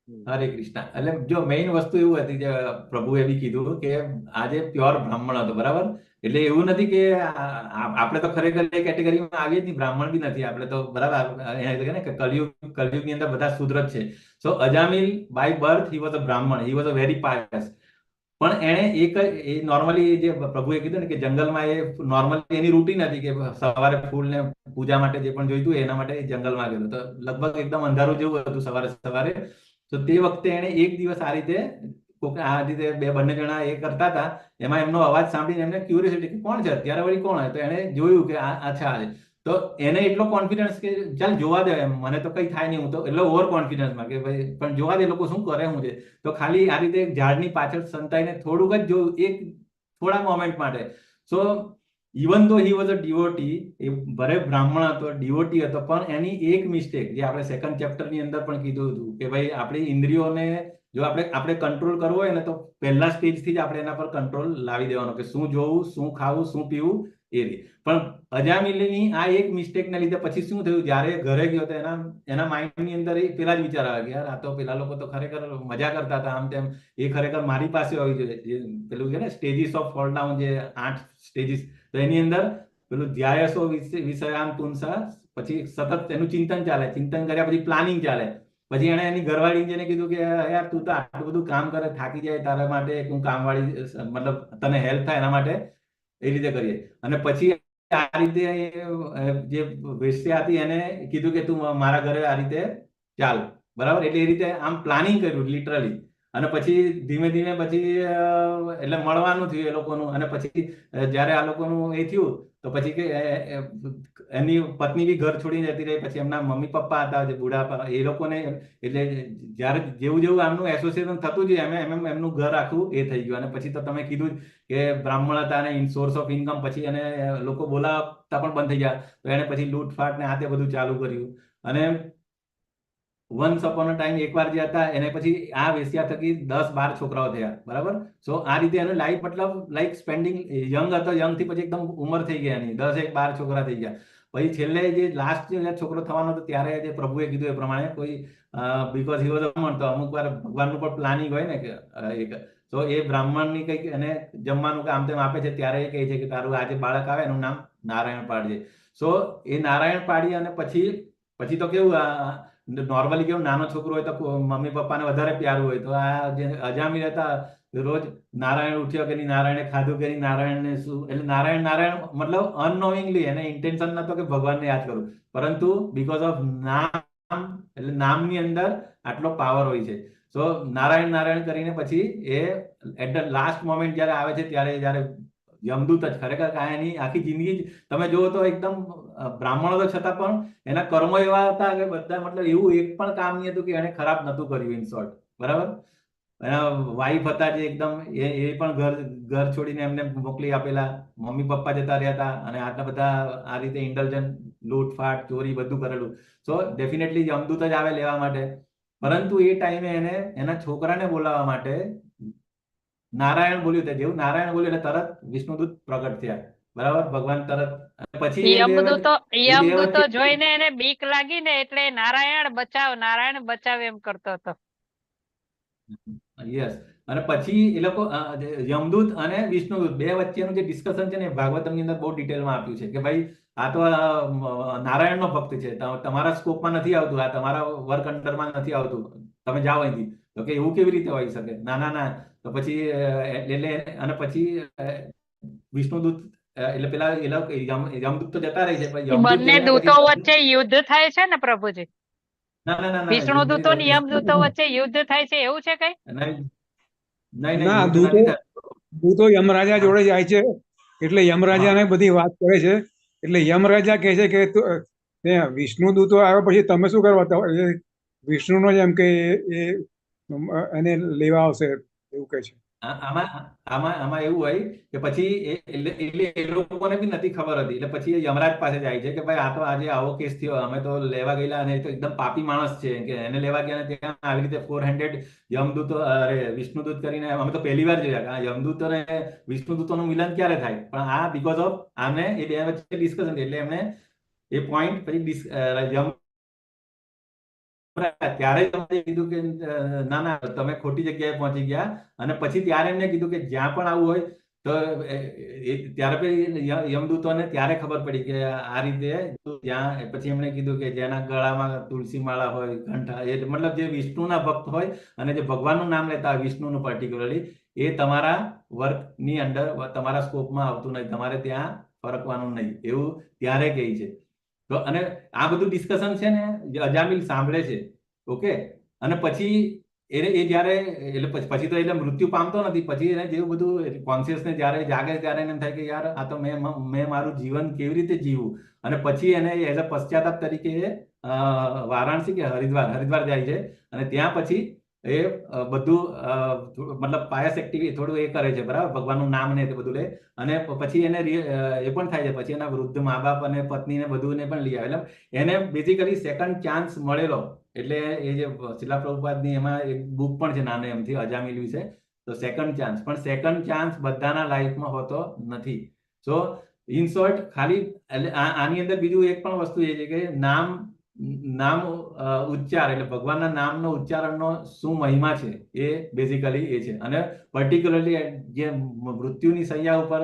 હરે કૃષ્ણ. એટલે જો મેઇન વસ્તુ એવું હતી જે પ્રભુએ બી કીધું કે આજે પ્યોર બ્રાહ્મણ હતો, બરાબર. એટલે એવું નથી કે આપણે તો ખરેખર એ કેટેગરીમાં આવીએ જ નહીં, બ્રાહ્મણ બી નથી આપણે તો, બરાબર. એને કહે ને કે કલયુગની અંદર બધા શુદ્ર જ છે. So Ajamil by birth he was a Brahmin, he was a very pious. પણ એણે નોર્મલી જે પ્રભુએ કીધું ને કે જંગલમાં એ નોર્મલી એની રૂટીન હતી કે સવારે ફૂલને પૂજા માટે જે પણ જોઈતું એના માટે એ જંગલમાં ગયો. તો લગભગ એકદમ અંધારું જેવું હતું સવારે સવારે. તો તે વખતે એણે એક દિવસ આ રીતે આ રીતે બંને જણા એ કરતા હતા, એમાં એમનો અવાજ સાંભળીને એમને ક્યુરિયોસિટી કે કોણ છે અત્યારે, વળી કોણ હોય. તો એણે જોયું કે અચ્છા. તો એને એટલો કોન્ફિડન્સ કે ચાલ જોવા દે, એમ મને તો કઈ થાય નહીં, હું તો એટલો ઓવર કોન્ફિડન્સમાં કે ભાઈ પણ જોવા દે લોકો શું કરે હું છે. તો ખાલી આ રીતે એક ઝાડની પાછળ સંતાઈને થોડુંક જ જોયું, એક થોડા મોમેન્ટ માટે. સો ઇવન ધો હી વોઝ અ ડિવોટી, એ ભલે બ્રાહ્મણ હતો, ડિવોટી હતો, પણ એની એક મિસ્ટેક જે આપણે સેકન્ડ ચેપ્ટરની અંદર પણ કીધું હતું કે ભાઈ આપણી ઇન્દ્રિયોને જો આપણે કંટ્રોલ કરવો હોય ને તો પહેલા સ્ટેજથી જ આપણે એના પર કંટ્રોલ લાવી દેવાનો કે શું જોવું, શું ખાવું, શું પીવું એ રીતે. પણ અજામિલની આ એક મિસ્ટેકને લીધે પછી શું થયું, જ્યારે ઘરે ગયો તો એના માઇન્ડની અંદર પેલા જ વિચાર આવે કે યાર આ તો પેલા લોકો તો ખરેખર મજા કરતા હતા, આમ તેમ, એ ખરેખર મારી પાસે હોવી જોઈએ. જે પેલું છે ને સ્ટેજીસ ઓફ ફોલ ડાઉન, જે 8 સ્ટેજીસ, તો એની અંદર પેલું ધ્યાયસો વિષયાન પુંસા, પછી સતત એનું ચિંતન ચાલે, ચિંતન કર્યા પછી પ્લાનિંગ ચાલે. પછી એણે એની ઘરવાળી જેને કીધું કે યાર તું તો આટલું બધું કામ કરે, થાકી જાય, તારા માટે હું કામવાળી મતલબ તને હેલ્પ થાય એના માટે એ રીતે કરીએ. અને પછી આ રીતે જે વેશ્યા હતી એને કીધું કે તું મારા ઘરે આ રીતે ચાલ, બરાબર. એટલે એ રીતે આમ પ્લાનિંગ કર્યું લિટરલી. અને પછી ધીમે ધીમે પછી એટલે મળવાનું થયું એ લોકોનું. અને પછી જ્યારે આ લોકોનું એ થયું તો પછી કે એની પત્ની બી ઘર છોડીને જતી રહી. પછી એમના મમ્મી પપ્પા હતા જે બુઢાપા, એ લોકોને એટલે જ્યારે જેવું જેવું આમનું એસોસિએશન થતું જ એમ એમનું ઘર આખું એ થઈ ગયું. અને પછી તો તમે કીધું કે બ્રાહ્મણ હતા અને સોર્સ ઓફ ઇન્કમ, પછી એને લોકો બોલાવતા પણ બંધ થઈ ગયા. તો એને પછી લૂંટફાટ ને આ તે બધું ચાલુ કર્યું. અને વન્સ અપોન અ ટાઈમ એકવાર જે હતા એને પછી આ વેશ્યા થકી 10-12 છોકરાઓ થયા, બરાબર. સો આ રીતે એનું લાઈફ મતલબ લાઈક સ્પેન્ડિંગ, યંગ હતો, યંગ થી પછી એકદમ ઉંમર થઈ ગયા એની, 10-12 છોકરા થઈ ગયા. પછી છેલ્લે જે લાસ્ટ છોકરો થવાનો હતો ત્યારે જે પ્રભુએ કીધું એ પ્રમાણે કોઈ બીકોઝ હી વોઝ બ્રાહ્મણ, તો અમુક વાર ભગવાનનું પણ પ્લાનિંગ હોય ને કે એક, તો એ બ્રાહ્મણની કંઈક એને જમવાનું આમ તેમ આપે છે ત્યારે એ કહે છે કે તારું આજે બાળક આવે એનું નામ નારાયણ પાડજે. સો એ નારાયણ પાડી. અને પછી તો કેવું નોર્મલી કેવું નાનો છોકરો હોય તો મમ્મી પપ્પાને વધારે પ્યારું હોય. તો આ જે અજામિલ હતા રોજ નારાયણ ઉઠ્યો કે નહીં, નારાયણે ખાધું કે નહીં, નારાયણને શું, એટલે નારાયણ નારાયણ મતલબ અનનોઇંગલી, એને ઇન્ટેન્શન નતો કે ભગવાનને યાદ કરું, પરંતુ બીકોઝ ઓફ નામ, એટલે નામની અંદર આટલો પાવર હોય છે. સો નારાયણ નારાયણ કરીને પછી A at the last moment જ્યારે આવે છે ત્યારે યમદૂત જ ખરેખર એની આખી જિંદગી જ તમે જુઓ તો એકદમ બ્રાહ્મણ હતો છતાં પણ એના કર્મો એવા હતા કે બધા મતલબ એવું એક પણ કામ નહીં હતું કે એને ખરાબ નતું કર્યું, ઇન શોર્ટ, બરાબર. એના વાઈફ હતા જે એકદમ એ પણ ઘર છોડીને એમને મોકલી આપેલા, મમ્મી પપ્પા જતા રહ્યા હતા, અને આટલા બધા આ રીતે ઇન્ટેલિજન્ટ લૂંટફાટ ચોરી બધું કરેલું. સો ડેફિનેટલી યમદૂત જ આવે લેવા માટે. પરંતુ એ ટાઈમે એને એના છોકરાને બોલાવવા માટે નારાયણ બોલ્યું. જેવું નારાયણ બોલ્યું એટલે તરત વિષ્ણુદૂત પ્રગટ થયા, બરાબર. ભગવાન તરત પછી યમદૂતો જોઈને એને બીક લાગી ને એટલે નારાયણ બચાવ એમ કરતો હતો. યસ. અને પછી એ લોકો યમદૂત અને વિષ્ણુદૂત બે વચ્ચેનું જે ડિસ્કશન છે ને ભાગવતમની અંદર બહુ ડિટેલમાં આપ્યું છે કે ભાઈ આ તો નારાયણનો ભક્ત છે, તમારા સ્કોપમાં નથી આવતું, આ તમારા વર્ક અંડરમાં નથી આવતું, તમે જાઓ અહીંથી. તો કે એવું કેવી રીતે હોઈ શકે, ના. તો પછી એટલે અને પછી વિષ્ણુદૂત એટલે પેલા યમદૂત તો જતા રહે છે. બંને દૂતો વચ્ચે યુદ્ધ થાય છે ને પ્રભુજી? ના. વિષ્ણુદૂતો અને યમદૂતો વચ્ચે યુદ્ધ થાય છે એવું છે કઈ? ના, દૂતો યમરાજા જોડે જાય છે એટલે યમરાજાને બધી વાત કરે છે. એટલે યમરાજા કહે છે કે વિષ્ણુ દૂતો આવ્યા પછી તમે શું કરવા, વિષ્ણુનો જ એમ કે એને લેવા આવશે એવું કહે છે. આમાં એવું હોય કે પછી એટલે એ લોકોને બી નથી ખબર હતી. એટલે પછી એ યમરાજ પાસે જાય છે કે ભાઈ આ તો આજે આવો કેસ થયો, અમે તો લેવા ગયેલા અને એ તો એકદમ પાપી માણસ છે કે એને લેવા ગયા ત્યાં આવી રીતે 400 યમદૂતો વિષ્ણુદૂત કરીને અમે તો પહેલી વાર જોયા કે યમદૂતો અને વિષ્ણુદૂતોનું મિલન ક્યારે થાય. પણ આ બીકોઝ ઓફ આને એ બે વચ્ચે ડિસ્કશન એટલે એમને એ પોઈન્ટ પછી ત્યારે તમે કીધું કે ના ના તમે ખોટી જગ્યાએ પહોંચી ગયા, અને પછી ત્યારે એમને કીધું કે જ્યાં પણ આવું હોય તો ત્યારે પછી યમદૂતોને ત્યારે ખબર પડી કે આ રીતે જ્યાં, પછી એમણે કીધું કે જેના ગળામાં તુલસી માળા હોય, કંઠા, એ મતલબ જે વિષ્ણુના ભક્ત હોય અને જે ભગવાનનું નામ લેતા હોય વિષ્ણુનું પર્ટિક્યુલરલી, એ તમારા વર્કની અંદર તમારા સ્કોપમાં આવતું નહીં, તમારે ત્યાં ફરકવાનું નહીં, એવું ત્યારે કહે છે. તો અને આ બધું ડિસ્કશન છે ને અજામિલ સાંભળે છે. ઓકે, અને પછી એ જયારે એટલે પછી તો એટલે મૃત્યુ પામતો નથી, પછી એને જેવું બધું કોન્શિયસનેસ જયારે જાગે ત્યારે એને એમ થાય કે યાર આ તો મેં મારું જીવન કેવી રીતે જીવું, અને પછી એને એઝ અ પશ્ચાતાપ તરીકે વારાણસી કે હરિદ્વાર જાય છે, અને ત્યાં પછી એ બધું મતલબ પાયસ એક્ટિવિટી થોડું એ કરે છે, બરાબર, ભગવાનનું નામ ને તે બધું લે, અને પછી એને એ પણ થાય છે, પછી એના વૃદ્ધ મા બાપ અને પત્નીને બધું પણ લઈ આવે, એટલે એને બેઝિકલી સેકન્ડ ચાન્સ મળેલો. એટલે એ જે શિલા પ્રભુપાદની એમાં એક બુક પણ છે નાને એમથી અજામિલ વિશે, તો સેકન્ડ ચાન્સ, પણ સેકન્ડ ચાન્સ બધાના લાઈફમાં હોતો નથી. સો ઇન શોર્ટ ખાલી આની અંદર બીજું એક પણ વસ્તુ એ છે કે નામ ઉચ્ચાર, એટલે ભગવાનના નામનો ઉચ્ચારણનો શું મહિમા છે એ બેઝિકલી એ છે. અને પર્ટિક્યુલરલી જે મૃત્યુની સૈયા ઉપર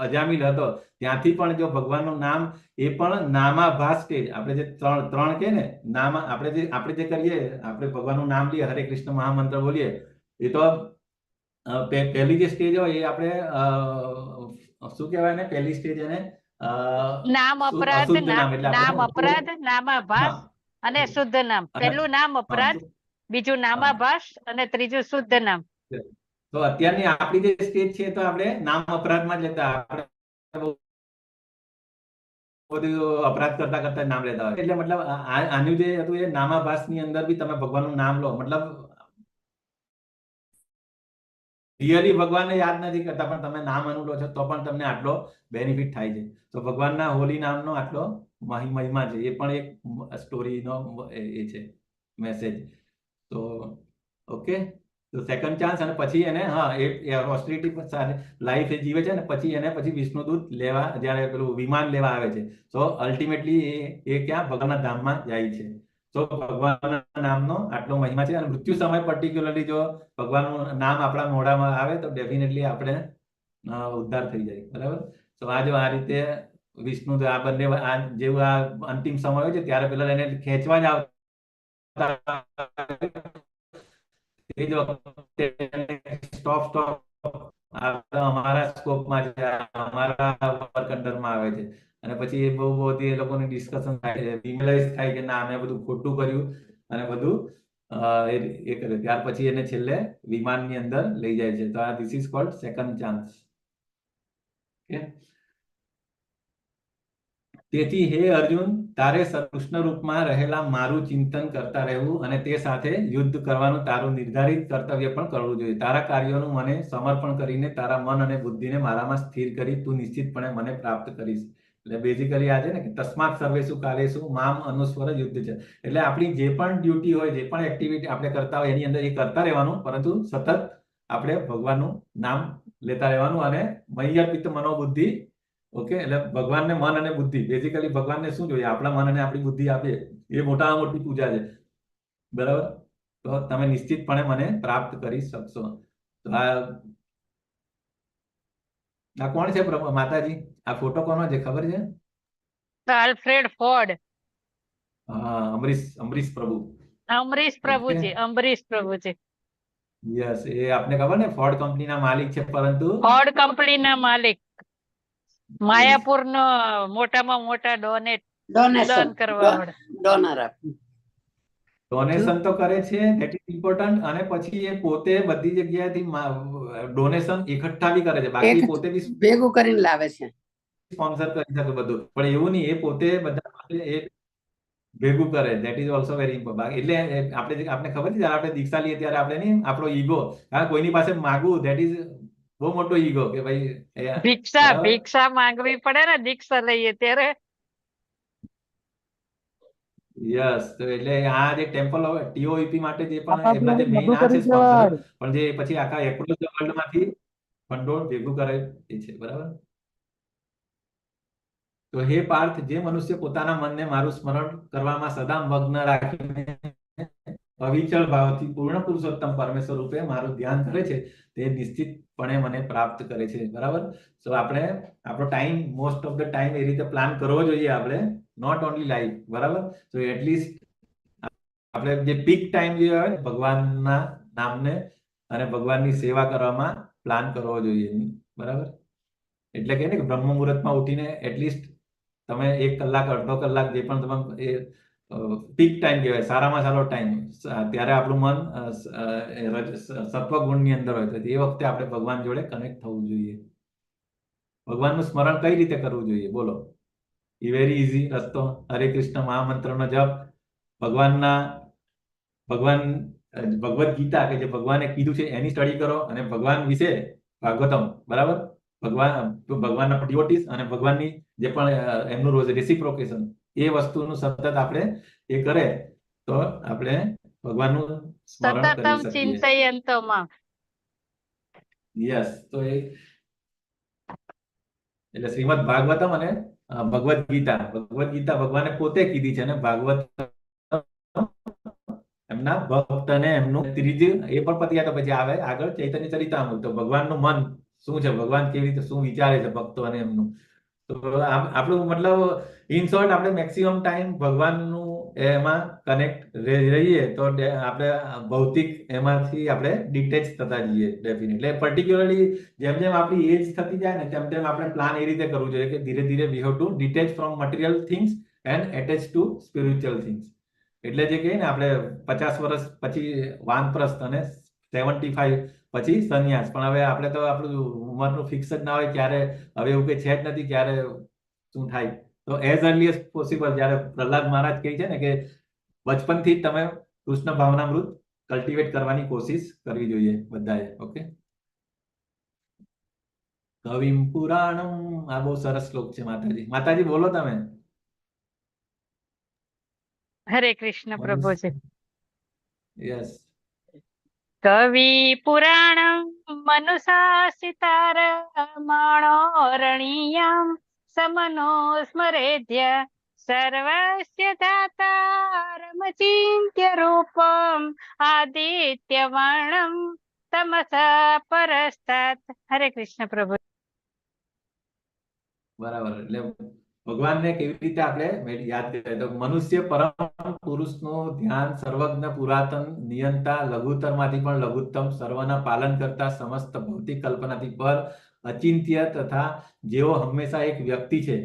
અજામિલ હતો ત્યાંથી પણ જો ભગવાનનું નામ, એ પણ નામાભાસ સ્ટેજ, આપણે જે ત્રણ કે ને નામ, આપણે જે કરીએ, આપણે ભગવાનનું નામ લઈએ, હરે કૃષ્ણ મહામંત્ર બોલીએ, એ તો પહેલી જે સ્ટેજ હોય એ આપણે શું કહેવાય ને, પહેલી સ્ટેજ એને નામ અપરાધ, નામ અપરાધ, નામાભાસ અને શુદ્ધ નામ. પહેલું નામ અપરાધ, બીજું નામાભાસ અને ત્રીજું શુદ્ધ નામ. તો અત્યારની આપણી જે સ્ટેજ છે તો આપણે નામ અપરાધમાં જ લેતા, આપણે બધું અપરાધ કરતા કરતા નામ લેતા હોય. એટલે મતલબ આનું જે હતું એ નામાભાસ ની અંદર બી તમે ભગવાનનું નામ લો, મતલબ રિયલી ભગવાનને યાદ નથી કરતા પણ તમે નામ અનુલો છો તો પણ તમને આટલો બેનિફિટ થાય છે. તો ભગવાનના હોલી નામનો આટલો મહિમા છે, એ પણ એક સ્ટોરીનો એ છે મેસેજ. તો ઓકે, તો સેકન્ડ ચાન્સ, અને પછી એને એ ઓસ્ટ્રિટી લાઈફ એ જીવે છે, ને પછી એને પછી વિષ્ણુદૂત લેવા જયારે પેલું વિમાન લેવા આવે છે, તો અલ્ટિમેટલી એ ક્યાં ભગવાનના ધામમાં જાય છે. તો ભગવાનના નામનો આટલો મહિમા છે, અને મૃત્યુ સમય પર્ટિક્યુલરલી જો ભગવાનનું નામ આપણા મોઢામાં આવે તો ડેફિનેટલી આપણે ઉદ્ધાર થઈ જાય, બરાબર. તો આ જો આ રીતે વિષ્ણુ આ બંને જેવું આ અંતિમ સમય હોય છે ત્યારે પેલા એને ખેંચવા જ આવતા, એ જ વખતે સ્ટોપ અમારા સ્કોપમાં છે, અમારા વર્ક અંડરમાં આવે છે, અને પછી એ બહુ બધી એ લોકોની ડિસ્કશન થાય છે, રિયલાઇઝ થાય કે ના અમે બધું ખોટું કર્યું અને બધું એ કરે, ત્યાર પછી એને છેલ્લે વિમાનની અંદર લઈ જાય છે. તો આ this is called second chance. તેથી હે અર્જુન, તારે કૃષ્ણ રૂપમાં રહેલા મારું ચિંતન કરતા રહેવું અને તે સાથે યુદ્ધ કરવાનું તારું નિર્ધારિત કર્તવ્ય પણ કરવું જોઈએ. તારા કાર્યોનું મને સમર્પણ કરીને તારા મન અને બુદ્ધિને મારામાં સ્થિર કરી તું નિશ્ચિતપણે મને પ્રાપ્ત કરીશ. એટલે બેઝિકલી આ છે ને કે તસ્માત સર્વેષુ કાલેષુ મામ અનુસ્વર યુદ્ધ છે. એટલે આપણી જે પણ ડ્યુટી હોય, જે પણ એક્ટિવિટી આપણે કરતા હોય એની અંદર એ કરતા રહેવાનું, પરંતુ સતત આપણે ભગવાનનું નામ લેતા રહેવાનું, અને મય્યર્પિત મનોબુદ્ધિ. ઓકે, એટલે ભગવાનને મન અને બુદ્ધિ, બેઝિકલી ભગવાનને શું જોઈએ, આપણા મન અને આપણી બુદ્ધિ આપે, એ મોટામાં મોટી પૂજા છે, બરાબર. તો તમે નિશ્ચિતપણે મને પ્રાપ્ત કરી શકશો. તો આ કોણ છે માતાજી? આ ફોટો કોનો છે ખબર છે? Alfred Ford. હા, અમરીશ પ્રભુ. અમરીશ પ્રભુજી, અમરીશ પ્રભુજી. યસ, એ આપને ખબર ને ફોર્ડ કંપનીના માલિક છે, પરંતુ ફોર્ડ કંપનીના માલિક, માયાપુરનો મોટામાં મોટા ડોનેશન કરવા વાળા, ડોનેશન તો કરે છે, ધેટ ઇઝ ઇમ્પોર્ટન્ટ. અને પછી એ પોતે બધી જગ્યાએથી ડોનેશન એકઠા બી કરે છે, બાકી પોતે બી ભેગું કરીને લાવે છે, સ્પોન્સર કરી શકે બધું, પણ એવું નહીં, એ પોતે બધા એ ભેગું કરે. That is also very important. એટલે આપણે ખબર છે જયારે આપણે દીક્ષા લઈએ ત્યારે આપણે નહીં, આપણો ઈગો, કોઈની પાસે માગવું, ધેટ ઇઝ બહુ મોટો ઈગો કે ભાઈ ભિક્ષા માંગવી પડે ને દીક્ષા લઈએ ત્યારે. યસ, તો એટલે આ જે ટેમ્પલ ઓફ ટીઓઈપી માટે જે પણ એમના જે મેઇન આ છે સ્પોન્સર, પણ જે પછી આખા એક્રોસ ધ વર્લ્ડ માંથી ભંડોળ ભેગું કરે એ છે, બરાબર. તો હે પાર્થ, જે મનુષ્ય પોતાના મનને મારું સ્મરણ કરવામાં સદા મગ્ન રાખીને અવિચળ ભાવથી પૂર્ણ પુરુષોત્તમ પરમેશ્વર રૂપે મારું ધ્યાન કરે છે તે નિશ્ચિતપણે મને પ્રાપ્ત કરે છે. બરાબર. તો આપણે આપણો time most of the time એ રીતે પ્લાન કરવો જોઈએ આપણે, નોટ ઓનલી લાઈફ. બરાબર. તો એટલીસ્ટ આપણે જે પીક ટાઈમ જે હોય ને ભગવાનના નામને અને ભગવાનની સેવા કરવામાં પ્લાન કરવો જોઈએ. બરાબર. એટલે કે ને કે બ્રહ્મ મુહૂર્તમાં ઉઠીને એટલીસ્ટ તમે 1 કલાક અડધો કલાક જે પણ તમે એ પીક ટાઈમ કહેવાય, સારામાં સારો ટાઈમ, ત્યારે આપણું મન સત્વગુણની અંદર હોય તો એ વખતે આપણે ભગવાન જોડે કનેક્ટ થવું જોઈએ. ભગવાનનું સ્મરણ કઈ રીતે કરવું જોઈએ બોલો? એ વેરી ઇઝી રસ્તો. હરે કૃષ્ણ મહામંત્રનો જપ, ભગવદ્ ગીતા કે જે ભગવાને કીધું છે એની સ્ટડી કરો, અને ભગવાન વિશે ભાગવતમ. બરાબર. ભગવાનના ડિવોટીસ અને ભગવાનની જે પણ એમનું રોજ રેસિપ્રોકેશન એ વસ્તુનું સતત આપણે એ કરે તો આપણે ભગવાનનું સ્મરણ કરી સતતમ શકીએ. ચિંતયંતો મામ. યસ. તો એ એટલે શ્રીમદ ભાગવતમ અને ભગવદ્ ગીતા ભગવાને પોતે કીધી છે, અને ભાગવત એમના ભક્ત અને એમનું ત્રીજું એ પણ પતી જાય તો પછી આવે આગળ ચૈતન્ય ચરિતામૃત. તો ભગવાનનું મન શું છે, ભગવાન કેવી રીતે શું વિચારે છે ભક્તો અને એમનું. તો આપણું મતલબ ઇન શોર્ટ આપણે મેક્સિમમ ટાઈમ ભગવાનનું એમાં કનેક્ટ રહીએ તો આપણે ભૌતિક એમાંથી આપણે ડિટેચ થતા જઈએ ડેફિનેટલી. પર્ટિક્યુલરલી જેમ જેમ આપણી એજ થતી જાય ને તેમ તેમ આપણે પ્લાન એ રીતે કરવું જોઈએ કે ધીરે ધીરે we have to detach from material things and attach to spiritual things. એટલે જે કહીએ ને આપણે 50 વર્ષ પછી વાનપ્રસ્થ અને 75 પછી સંન્યાસ. પણ હવે આપણે તો આપણું ઉંમરનું ફિક્સ જ ના હોય ક્યારે, હવે એવું કઈ છે જ નથી ક્યારે શું થાય. તો એઝ અર્લી એઝ પોસિબલ, જ્યારે પ્રહલાદ મહારાજ કહે છે ને કે બચપનથી જ તમે કૃષ્ણ ભાવનામૃત કલ્ટિવેટ કરવાની કોશિશ કરવી જોઈએ બધાએ. ઓકે. કવિમ પુરાણમ, આ બહુ સરસ શ્લોક છે. માતાજી બોલો તમે. હરે કૃષ્ણ પ્રભુજી. યસ. કવિ પુરાણમ મનુશાસિતારમાણોરણીયમ સમનો સ્મરેધ્ય સર્વસ્ય દાતારમચિંત્ય રૂપમ આદિત્યવર્ણમ તમસા પરસ્તાત. હરે કૃષ્ણ પ્રભુ. બરાબર. એટલે ભગવાનને કેવી રીતે આપણે યાદ કરીએ તો મનુષ્ય પરમ પુરુષનું ધ્યાન, સર્વજ્ઞ પુરાતન નિયંતા, લઘુત્તરમાંથી પણ લઘુત્તમ, સર્વના પાલન કરતા, સમસ્ત ભૌતિક કલ્પનાથી પર, અચિંત્ય તથા જેવો હંમેશા એક વ્યક્તિ છે.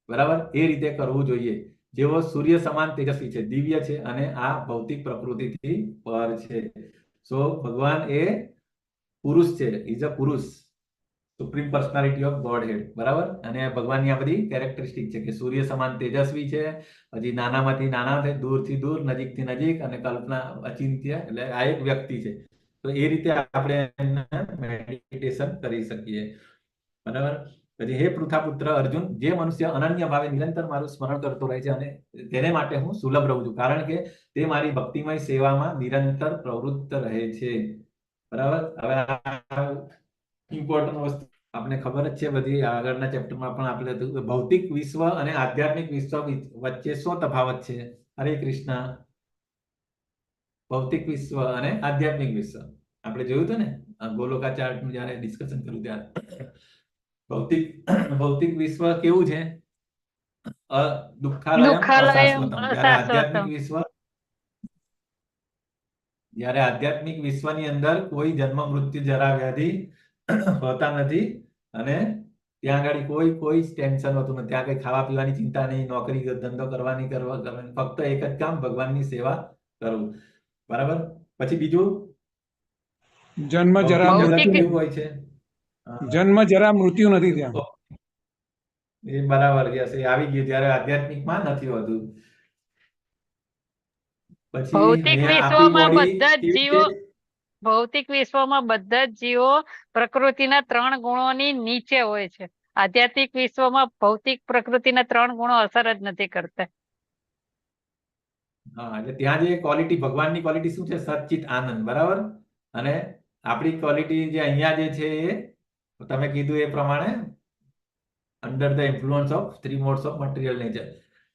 બરાબર. એ રીતે કરવું જોઈએ. જેવો સૂર્ય સમાન તેજસ્વી છે, દિવ્ય છે અને આ ભૌતિક પ્રકૃતિથી પર છે. સો ભગવાન એ પુરુષ છે, ઇઝ અ પુરુષ, સુપ્રીમ પર્સનાલિટી ઓફ ગોડહેડ. બરાબર. અને ભગવાનની આ બધી કેરેક્ટરિસ્ટિક છે કે સૂર્ય સમાન તેજસ્વી છે, પછી નાનામાંથી નાના છે, દૂરથી દૂર, નજીકથી નજીક, અને કલ્પના અચિંત્ય, એટલે આ એક વ્યક્તિ છે. તો એ રીતે આપણે મેડિટેશન કરી શકીએ. બરાબર. પછી હે પૃથાપુત્ર અર્જુન, જે મનુષ્ય અનન્ય ભાવે નિરંતર મારું સ્મરણ કરતો રહે છે અને તેને માટે હું સુલભ રહું છું, કારણ કે તે મારી ભક્તિમય સેવામાં નિરંતર પ્રવૃત્ત રહે છે. બરાબર. હવે ઇમ્પોર્ટન્ટ વસ્તુ આપણે ખબર જ છે બધી, આગળના ચેપ્ટરમાં પણ આપણે ભૌતિક વિશ્વ અને આધ્યાત્મિક વિશ્વ વચ્ચે શું તફાવત છે? હરે કૃષ્ણ. ભૌતિક વિશ્વ અને આધ્યાત્મિક વિશ્વ આપણે જોયું હતું ને ગોલોકા ચાર્ટનું જયારે ડિસ્કશન કર્યું ત્યારે. ભૌતિક વિશ્વ કેવું છે? દુઃખાલયમ અશાશ્વતમ. જ્યારે આધ્યાત્મિક વિશ્વની અંદર કોઈ જન્મ મૃત્યુ જરા વ્યાધિ હોતા નથી, અને ત્યાં આગળ કોઈ ટેન્શન હોતું નથી. ત્યાં કઈ ખાવા પીવાની ચિંતા નહીં, નોકરી ધંધો કરવાની, ફક્ત એક જ કામ, ભગવાનની સેવા કરવું. બરાબર. પછી બીજું જન્મ જરા મૃત્યુ હોય છે, જન્મ જરા મૃત્યુ નથી ત્યાં. એ બરાબર. યસ, એ આવી ગયું. ત્યારે આધ્યાત્મિકમાં નથી હોતું. ભૌતિક વિશ્વમાં બધા જ જીવો પ્રકૃતિના 3 ગુણોની નીચે હોય છે. આધ્યાત્મિક વિશ્વમાં ભૌતિક પ્રકૃતિના 3 ગુણો અસર જ નથી કરતા. હા, એટલે ત્યાં જે ક્વોલિટી, ભગવાનની ક્વોલિટી શું છે? સચ્ચિત આનંદ. બરાબર. અને આપણી ક્વોલિટી જે અહીંયા જે છે એ તમે કીધું એ પ્રમાણે under the influence of 3 modes of material nature.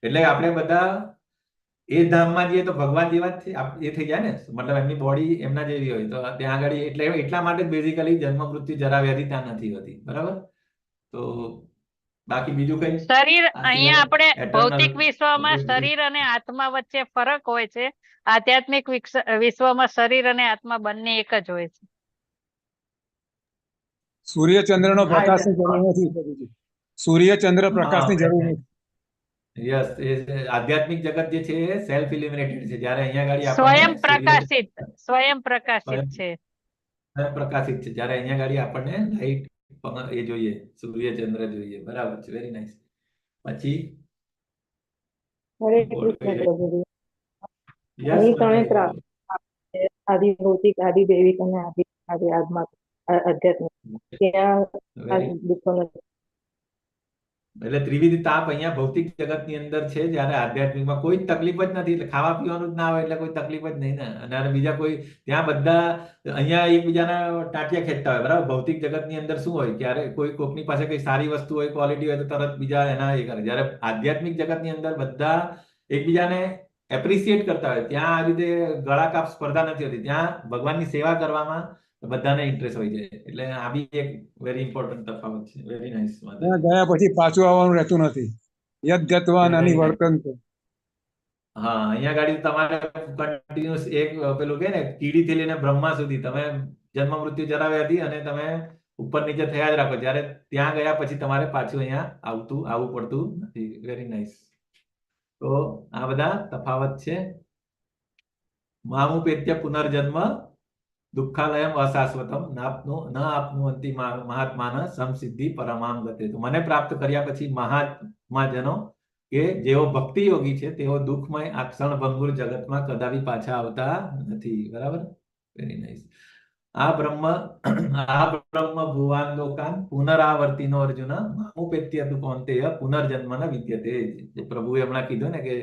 એટલે આપણે બધા એ ધામમાં જઈએ તો ભગવાન જેવા જ એ થઈ જાય ને, મતલબ એમની બોડી એમના જેવી હોય તો ત્યાં આગળ એટલા માટે બેઝિકલી જન્મ મૃત્યુ જરા વ્યાધિ ત્યાં નથી હોતી, બરાબર? તો બાકી બીજું કઈ શરીર અહીંયા આપણે eternal ભૌતિક વિશ્વમાં શરીર અને આત્મા વચ્ચે ફરક હોય છે, આધ્યાત્મિક વિશ્વમાં શરીર અને આત્મા બંને એક જ હોય છે. સૂર્યચંદ્રનો પ્રકાશની જરૂર નથી પ્રભુજી. સૂર્યચંદ્ર પ્રકાશની જરૂર નથી. યસ, આધ્યાત્મિક જગત જે છે એ સેલ્ફ ઇલ્યુમિનેટેડ છે, જ્યારે અહીંયા ગાડી સ્વયં પ્રકાશિત છે. સ્વયં પ્રકાશિત છે, જ્યારે અહીંયા ગાડી આપણને લાઈટ એ જોઈએ, સૂર્યચંદ્ર જોઈએ, બરાબર છે, વેરી નાઇસ. પછી હરે કૃષ્ણ પ્રભુજી. અહીં ત્રણે આદિ ભૌતિક, આદિ દૈવિક અને આદિ આધ્યાત્મિક, ત્યાં દુઃખો નથી. એટલે ત્રિવિધ તાપ અહીંયા ભૌતિક જગતની અંદર છે, જ્યારે આધ્યાત્મિકમાં કોઈ તકલીફ જ નથી, એટલે ખાવા પીવાનું જ ના હોય એટલે કોઈ તકલીફ જ નહીં ને. અને બીજા કોઈ ત્યાં બધા અહીંયા એકબીજાના ટાંટિયા ખેંચતા હોય, બરાબર? ભૌતિક જગતની અંદર શું હોય, ક્યારે કોઈ કોકની પાસે કઈ સારી વસ્તુ હોય, ક્વોલિટી હોય તો તરત બીજા એના એ કરે. જ્યારે આધ્યાત્મિક જગતની અંદર બધા એકબીજાને એપ્રિસિએટ કરતા હોય, ત્યાં આ રીતે ગળાકાપ સ્પર્ધા નથી હોતી, ત્યાં ભગવાનની સેવા કરવામાં બધાને ઇન્ટરેસ્ટ હોય છે. એટલે આ બી એક વેરી ઇમ્પોર્ટન્ટ તફાવત છે. Very nice. ત્યાં ગયા પછી પાછું આવવાનું રહેતું નથી. યદ ગત્વા નાની વર્તન છે. હા, અહીંયા ગાડી તમારે કન્ટિન્યુઅસ એક પેલું કે ને કીડીથી લઈને બ્રહ્મા સુધી તમે જન્મ મૃત્યુ જરા હતી અને તમે ઉપર નીચે થયા જ રાખો. જ્યારે ત્યાં ગયા પછી તમારે પાછું અહીંયા આવવું પડતું નથી. Very nice. તો આ બધા તફાવત છે. મામુપેત્ય પુનર્જન્મ દુઃખાલયમ અશાશ્વતમ ન આપનુવંતિ મહાત્માન સમસિદ્ધિ પરમામ ગતે. તો મને પ્રાપ્ત કર્યા પછી મહાત્માજનો કે જેઓ ભક્તિ યોગી છે તેઓ દુઃખમય આ ક્ષણભંગુર જગતમાં કદાપી પાછા આવતા નથી, બરાબર? Very nice. આ બ્રહ્મ ભુવાન લોકાન પુનરાવર્તિનો અર્જુન મામુપેત્ય તુ કૌંતેય પુનર્જન્મ ન વિદ્યતે. પ્રભુએ હમણાં કીધું ને કે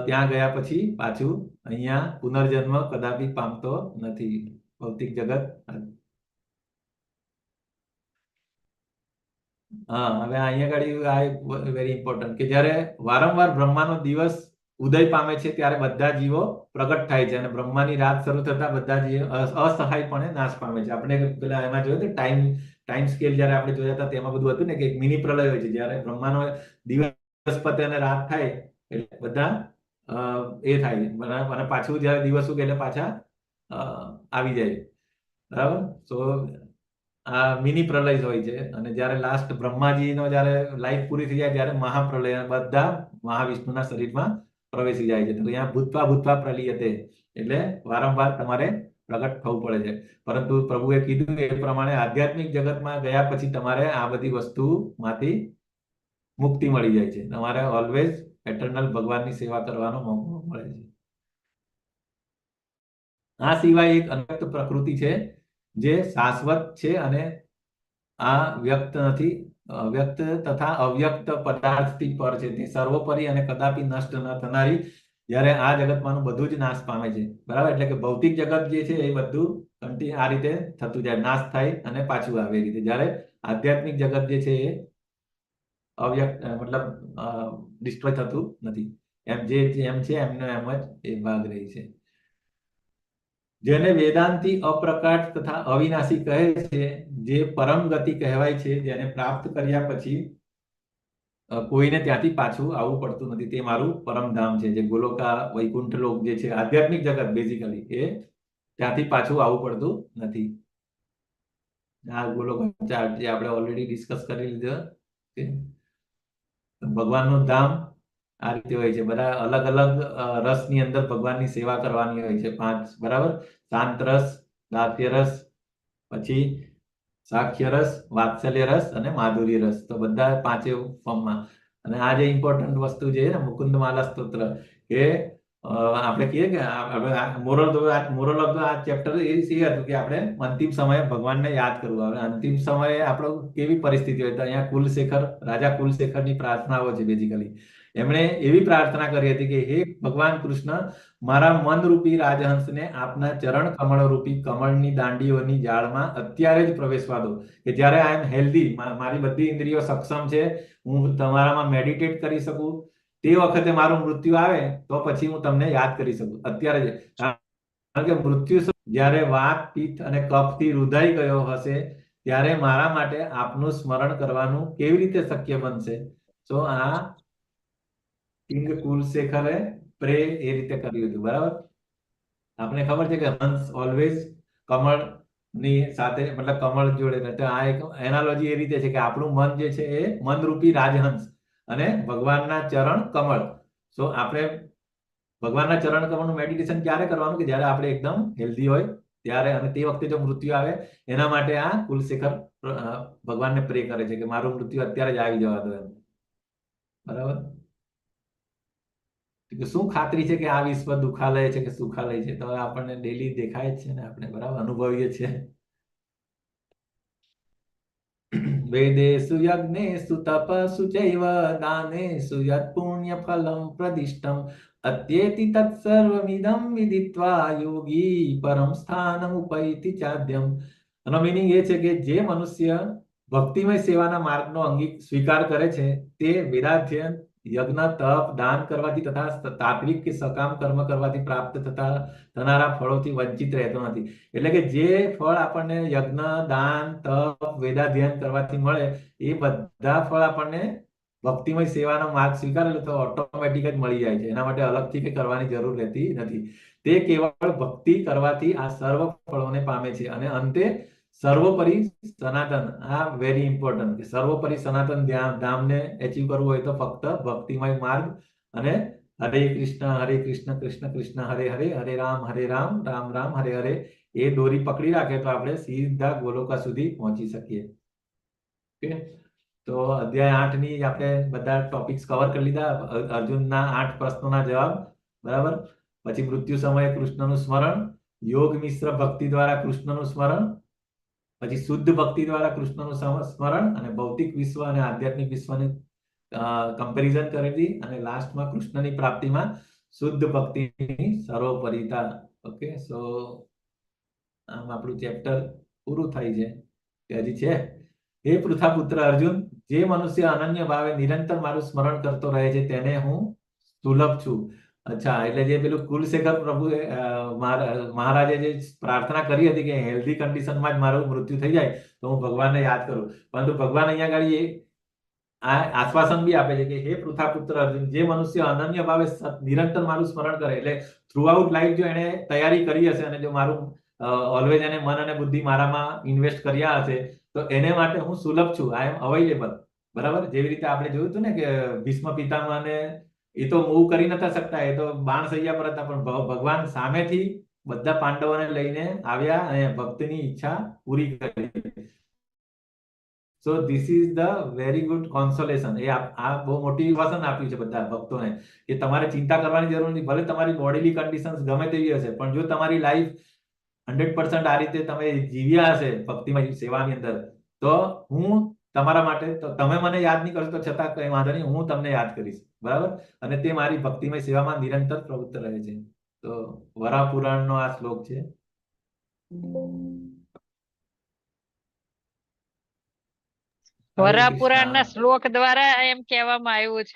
ત્યાં ગયા પછી પાછું અહીંયા પુનર્જન્મ કદાપી પામતો નથી ભૌતિક જગત. હા, હવે અહીંયા ગાડી વેરી ઇમ્પોર્ટન્ટ કે જ્યારે વારંવાર બ્રહ્માનો દિવસ ઉદય પામે છે ત્યારે બધા જીવો પ્રગટ થાય છે અને બ્રહ્માની રાત શરૂ થતા બધા જીવો અસહાયપણે નાશ પામે છે. આપણે પેલા એમાં જોયું હતું ટાઈમ સ્કેલ જયારે આપણે જોયા હતા તેમાં બધું હતું ને કે એક મિની પ્રલય હોય છે, જ્યારે બ્રહ્માનો દિવસ પતે અને રાત થાય એટલે બધા એ થાય અને પાછું જયારે દિવસ ઉગે એટલે પાછા આવી જાય, બરાબર? તો આ મિની પ્રલય હોય છે અને જયારે લાસ્ટ બ્રહ્માજીનો જયારે લાઈફ પૂરી થઈ જાય ત્યારે મહાપ્રલય બધા મહાવિષ્ણુના શરીરમાં પ્રવેશી જાય છે. તો અહીંયા ભૂતવા પ્રલિયતે એટલે વારંવાર તમારે પ્રગટ થવું પડે છે. પરંતુ પ્રભુએ કીધું એ પ્રમાણે આધ્યાત્મિક જગતમાં ગયા પછી તમારે આ બધી વસ્તુમાંથી મુક્તિ મળી જાય છે. તમારે ઓલવેઝ એટર્નલ ભગવાનની સેવા કરવાનો મોકો મળે છે. આ સિવાય એક અવ્યક્ત પ્રકૃતિ છે જે શાશ્વત છે અને આ વ્યક્ત નથી, વ્યક્ત તથા અવ્યક્ત પદાર્થથી પર છે. તે સર્વોપરી અને કદાપી નષ્ટ ન થનારી, જ્યારે આ જગતમાંનું બધું જ નાશ પામે છે, બરાબર? એટલે કે ભૌતિક જગત જે છે એ બધું આ રીતે થતું જાય, નાશ થાય અને પાછું આવે એ રીતે. જ્યારે આધ્યાત્મિક જગત જે છે એ અવ્યક્ત મતલબ ડિસ્ટ્રોય થતું નથી. એમ છે એમ જ એ ભાગ રહી છે. જેને વેદાંતિ અપ્રકાશ તથા અવિનાશી કહે છે, જે પરમ ગતિ કહેવાય છે, જેને પ્રાપ્ત કર્યા પછી કોઈને ત્યાંથી પાછું આવવું પડતું નથી, તે મારું પરમધામ છે. જે ગોલોકા વૈકુંઠ લોક જે છે આધ્યાત્મિક જગત બેઝિકલી એ ત્યાંથી પાછું આવવું પડતું નથી. આ ગોલોકા ચાર્ટ જે આપણે ઓલરેડી ડિસ્કસ કરી લીધો. ભગવાનનું ધામ આ રીતે હોય છે. બધા અલગ અલગ રસની અંદર ભગવાનની સેવા કરવાની હોય છે, 5, બરાબર? શાંત રસ, દાસ્ય રસ, પછી સાખ્ય રસ, વાત્સલ્ય રસ અને માધુર્ય રસ. તો બધા 5 ફોર્મમાં. અને આ જે ઇમ્પોર્ટન્ટ વસ્તુ છે ને મુકુંદ માલા સ્તોત્ર, કે આપણે કહીએ કે મોરલ ઓફ આ ચેપ્ટર એ હતું કે આપણે અંતિમ સમયે ભગવાનને યાદ કરવું. હવે અંતિમ સમયે આપણો કેવી પરિસ્થિતિ હોય તો અહીંયા રાજા કુલશેખરની પ્રાર્થનાઓ છે બેઝિકલી. એમણે એવી પ્રાર્થના કરી હતી કે હે ભગવાન કૃષ્ણ, મારા મનરૂપી રાજહંસને આપના ચરણ કમળ રૂપી કમળની દાંડીઓની જાળમાં અત્યારે જ પ્રવેશવા દો, કે જ્યારે આઈ એમ હેલ્ધી, મારી બધી ઇન્દ્રિયો સક્ષમ છે, હું તમારામાં મેડિટેટ કરી શકું, તે વખતે મારું મૃત્યુ આવે તો પછી હું તમને યાદ કરી શકું. અત્યારે જ, કારણ કે મૃત્યુ જ્યારે વાત પિત્ત અને કફથી રૂધાઈ ગયો હશે ત્યારે મારા માટે આપનું સ્મરણ કરવાનું કેવી રીતે શક્ય બનશે? તો આ કિંગ કુલશેખરે પ્રે એ રીતે કર્યું હતું. બરાબર, આપણે ખબર છે કે હંસ ઓલવેઝ કમળ ની સાથે, મતલબ કમળ જોડે રહે. તો આ એક એનાલોજી એ રીતે છે કે આપણું મન જે છે એ મનરૂપી રાજહંસ અને ભગવાનના ચરણ કમળ. સો આપણે ભગવાનના ચરણ કમળનું મેડિટેશન ક્યારે કરવાનું? કે જ્યારે આપણે એકદમ હેલ્ધી હોય ત્યારે, અને તે વખતે જો મૃત્યુ આવે એના માટે આ કુલશેખર ભગવાનને પ્રે કરે છે કે મારું મૃત્યુ અત્યારે જ આવી જવા દો એમ. બરાબર, શું ખાતરી છે કે આ વિશ્વ દુખાલય છે કે સુખાલય છે? તો આપણને ડેલી દેખાય જ છે ને, આપણે બરાબર અનુભવીએ છીએ. વેદેષુ યજ્ઞેષુ તપસુ ચૈવ દાનેષુ યત પુણ્ય ફલમ પ્રદિષ્ટમ અત્યેતિ તત્સર્વમિદં વિદિત્વા યોગી પરમ સ્થાનમ ઉપૈતિ ચાદ્યમ. એનો મિનિંગ એ છે કે જે મનુષ્ય ભક્તિમય સેવાના માર્ગનો સ્વીકાર કરે છે તે વેદાધ્યયન, યજ્ઞ, તપ, દાન કરવાથી તથા તાત્વિક કે સકામ કર્મ કરવાથી પ્રાપ્ત થનારા ફળોથી વંચિત રહેતો નથી. એટલે કે જે ફળ આપણને યજ્ઞ, દાન, તપ, વેદાધ્યયન કરવાથી મળે એ બધા ફળ આપણને ભક્તિમય સેવાનો માર્ગ સ્વીકારેલો તો ઓટોમેટિક જ મળી જાય છે. એના માટે અલગથી કંઈ કરવાની જરૂર રહેતી નથી. તે કેવળ ભક્તિ કરવાથી આ સર્વ ફળોને પામે છે. અને અંતે સર્વોપરી સનાતન, આ વેરી ઇમ્પોર્ટન્ટ, કે સર્વોપરી સનાતન ધામને એચીવ કરવું હોય તો ફક્ત ભક્તિમય માર્ગ અને હરે કૃષ્ણ કૃષ્ણ કૃષ્ણ હરે હરે, હરે રામ રામ રામ હરે હરે એ દોરી પકડી રાખે તો આપણે સીધા ગોલોકા સુધી પહોંચી શકીએ. ઓકે, તો અધ્યાય 8 ની આપણે બધા ટોપિક્સ કવર કરી લીધા. અર્જુનના 8 પ્રશ્નોના જવાબ. બરાબર, પછી મૃત્યુ સમયે કૃષ્ણનું સ્મરણ, યોગ મિશ્ર ભક્તિ દ્વારા કૃષ્ણનું સ્મરણ, પછી શુદ્ધ ભક્તિ દ્વારા કૃષ્ણનું સ્મરણ, અને ભૌતિક વિશ્વ અને આધ્યાત્મિક વિશ્વની કમ્પેરિઝન કરેલી, અને લાસ્ટમાં કૃષ્ણની પ્રાપ્તિમાં શુદ્ધ ભક્તિની સર્વોપરિતા. ઓકે, સો આમ આપણું ચેપ્ટર પૂરું થાય છે. કે હજી છે? હે પૃથાપુત્ર અર્જુન, જે મનુષ્ય અનન્ય ભાવે નિરંતર મારું સ્મરણ કરતો રહે છે તેને હું સુલભ છું. અચ્છા, એટલે જે પેલું કુલશેખર પ્રભુએ મહારાજે જે પ્રાર્થના કરી હતી કે હેલ્ધી કન્ડિશનમાં જ મારું મૃત્યુ થઈ જાય તો હું ભગવાનને યાદ કરું, પરંતુ ભગવાન અહીંયા આગળ આ આશ્વાસન બી આપે છે કે હે પૃથાપુત્ર અર્જુન, જે મનુષ્ય અનન્ય ભાવે નિરંતર મારું સ્મરણ કરે, એટલે થ્રુઆઉટ લાઈફ જો એને તૈયારી કરી હશે અને જો મારું ઓલવેઝ એને મન અને બુદ્ધિ મારામાં ઇન્વેસ્ટ કર્યા હશે તો એને માટે હું સુલભ છું, આઈ એમ અવેલેબલ. બરાબર, જેવી રીતે આપણે જોયું હતું ને કે ભીષ્મ પિતામહને એ તો મૂવ કરી નતા શકતા, એ તો બાણ સૈયા પર હતા, પણ ભગવાન સામેથી બધા પાંડવોને લઈને આવ્યા અને ભક્તની ઈચ્છા પૂરી કરી. So this is the very good consolation. એ આ બહુ મોટિવેશન આપ્યું છે બધા ભક્તોને કે તમારે ચિંતા કરવાની જરૂર નથી. ભલે તમારી બોડીલી કન્ડિશન્સ ગમે તેવી હશે, પણ જો તમારી લાઈફ 100% આ રીતે તમે જીવ્યા હશે ભક્તિમય સેવાની અંદર, તો હું તમારા માટે, તો તમે મને યાદ નહીં કરશો તો છતાં કઈ વાંધો નહીં, હું તમને યાદ કરીશ. બરાબર, અને તે મારી ભક્તિમય સેવામાં નિરંતર પ્રવૃત્ત રહે છે. તો વરાહ પુરાણનો આ શ્લોક છે. વરાહ પુરાણના શ્લોક દ્વારા એમ કહેવામાં આવ્યું છે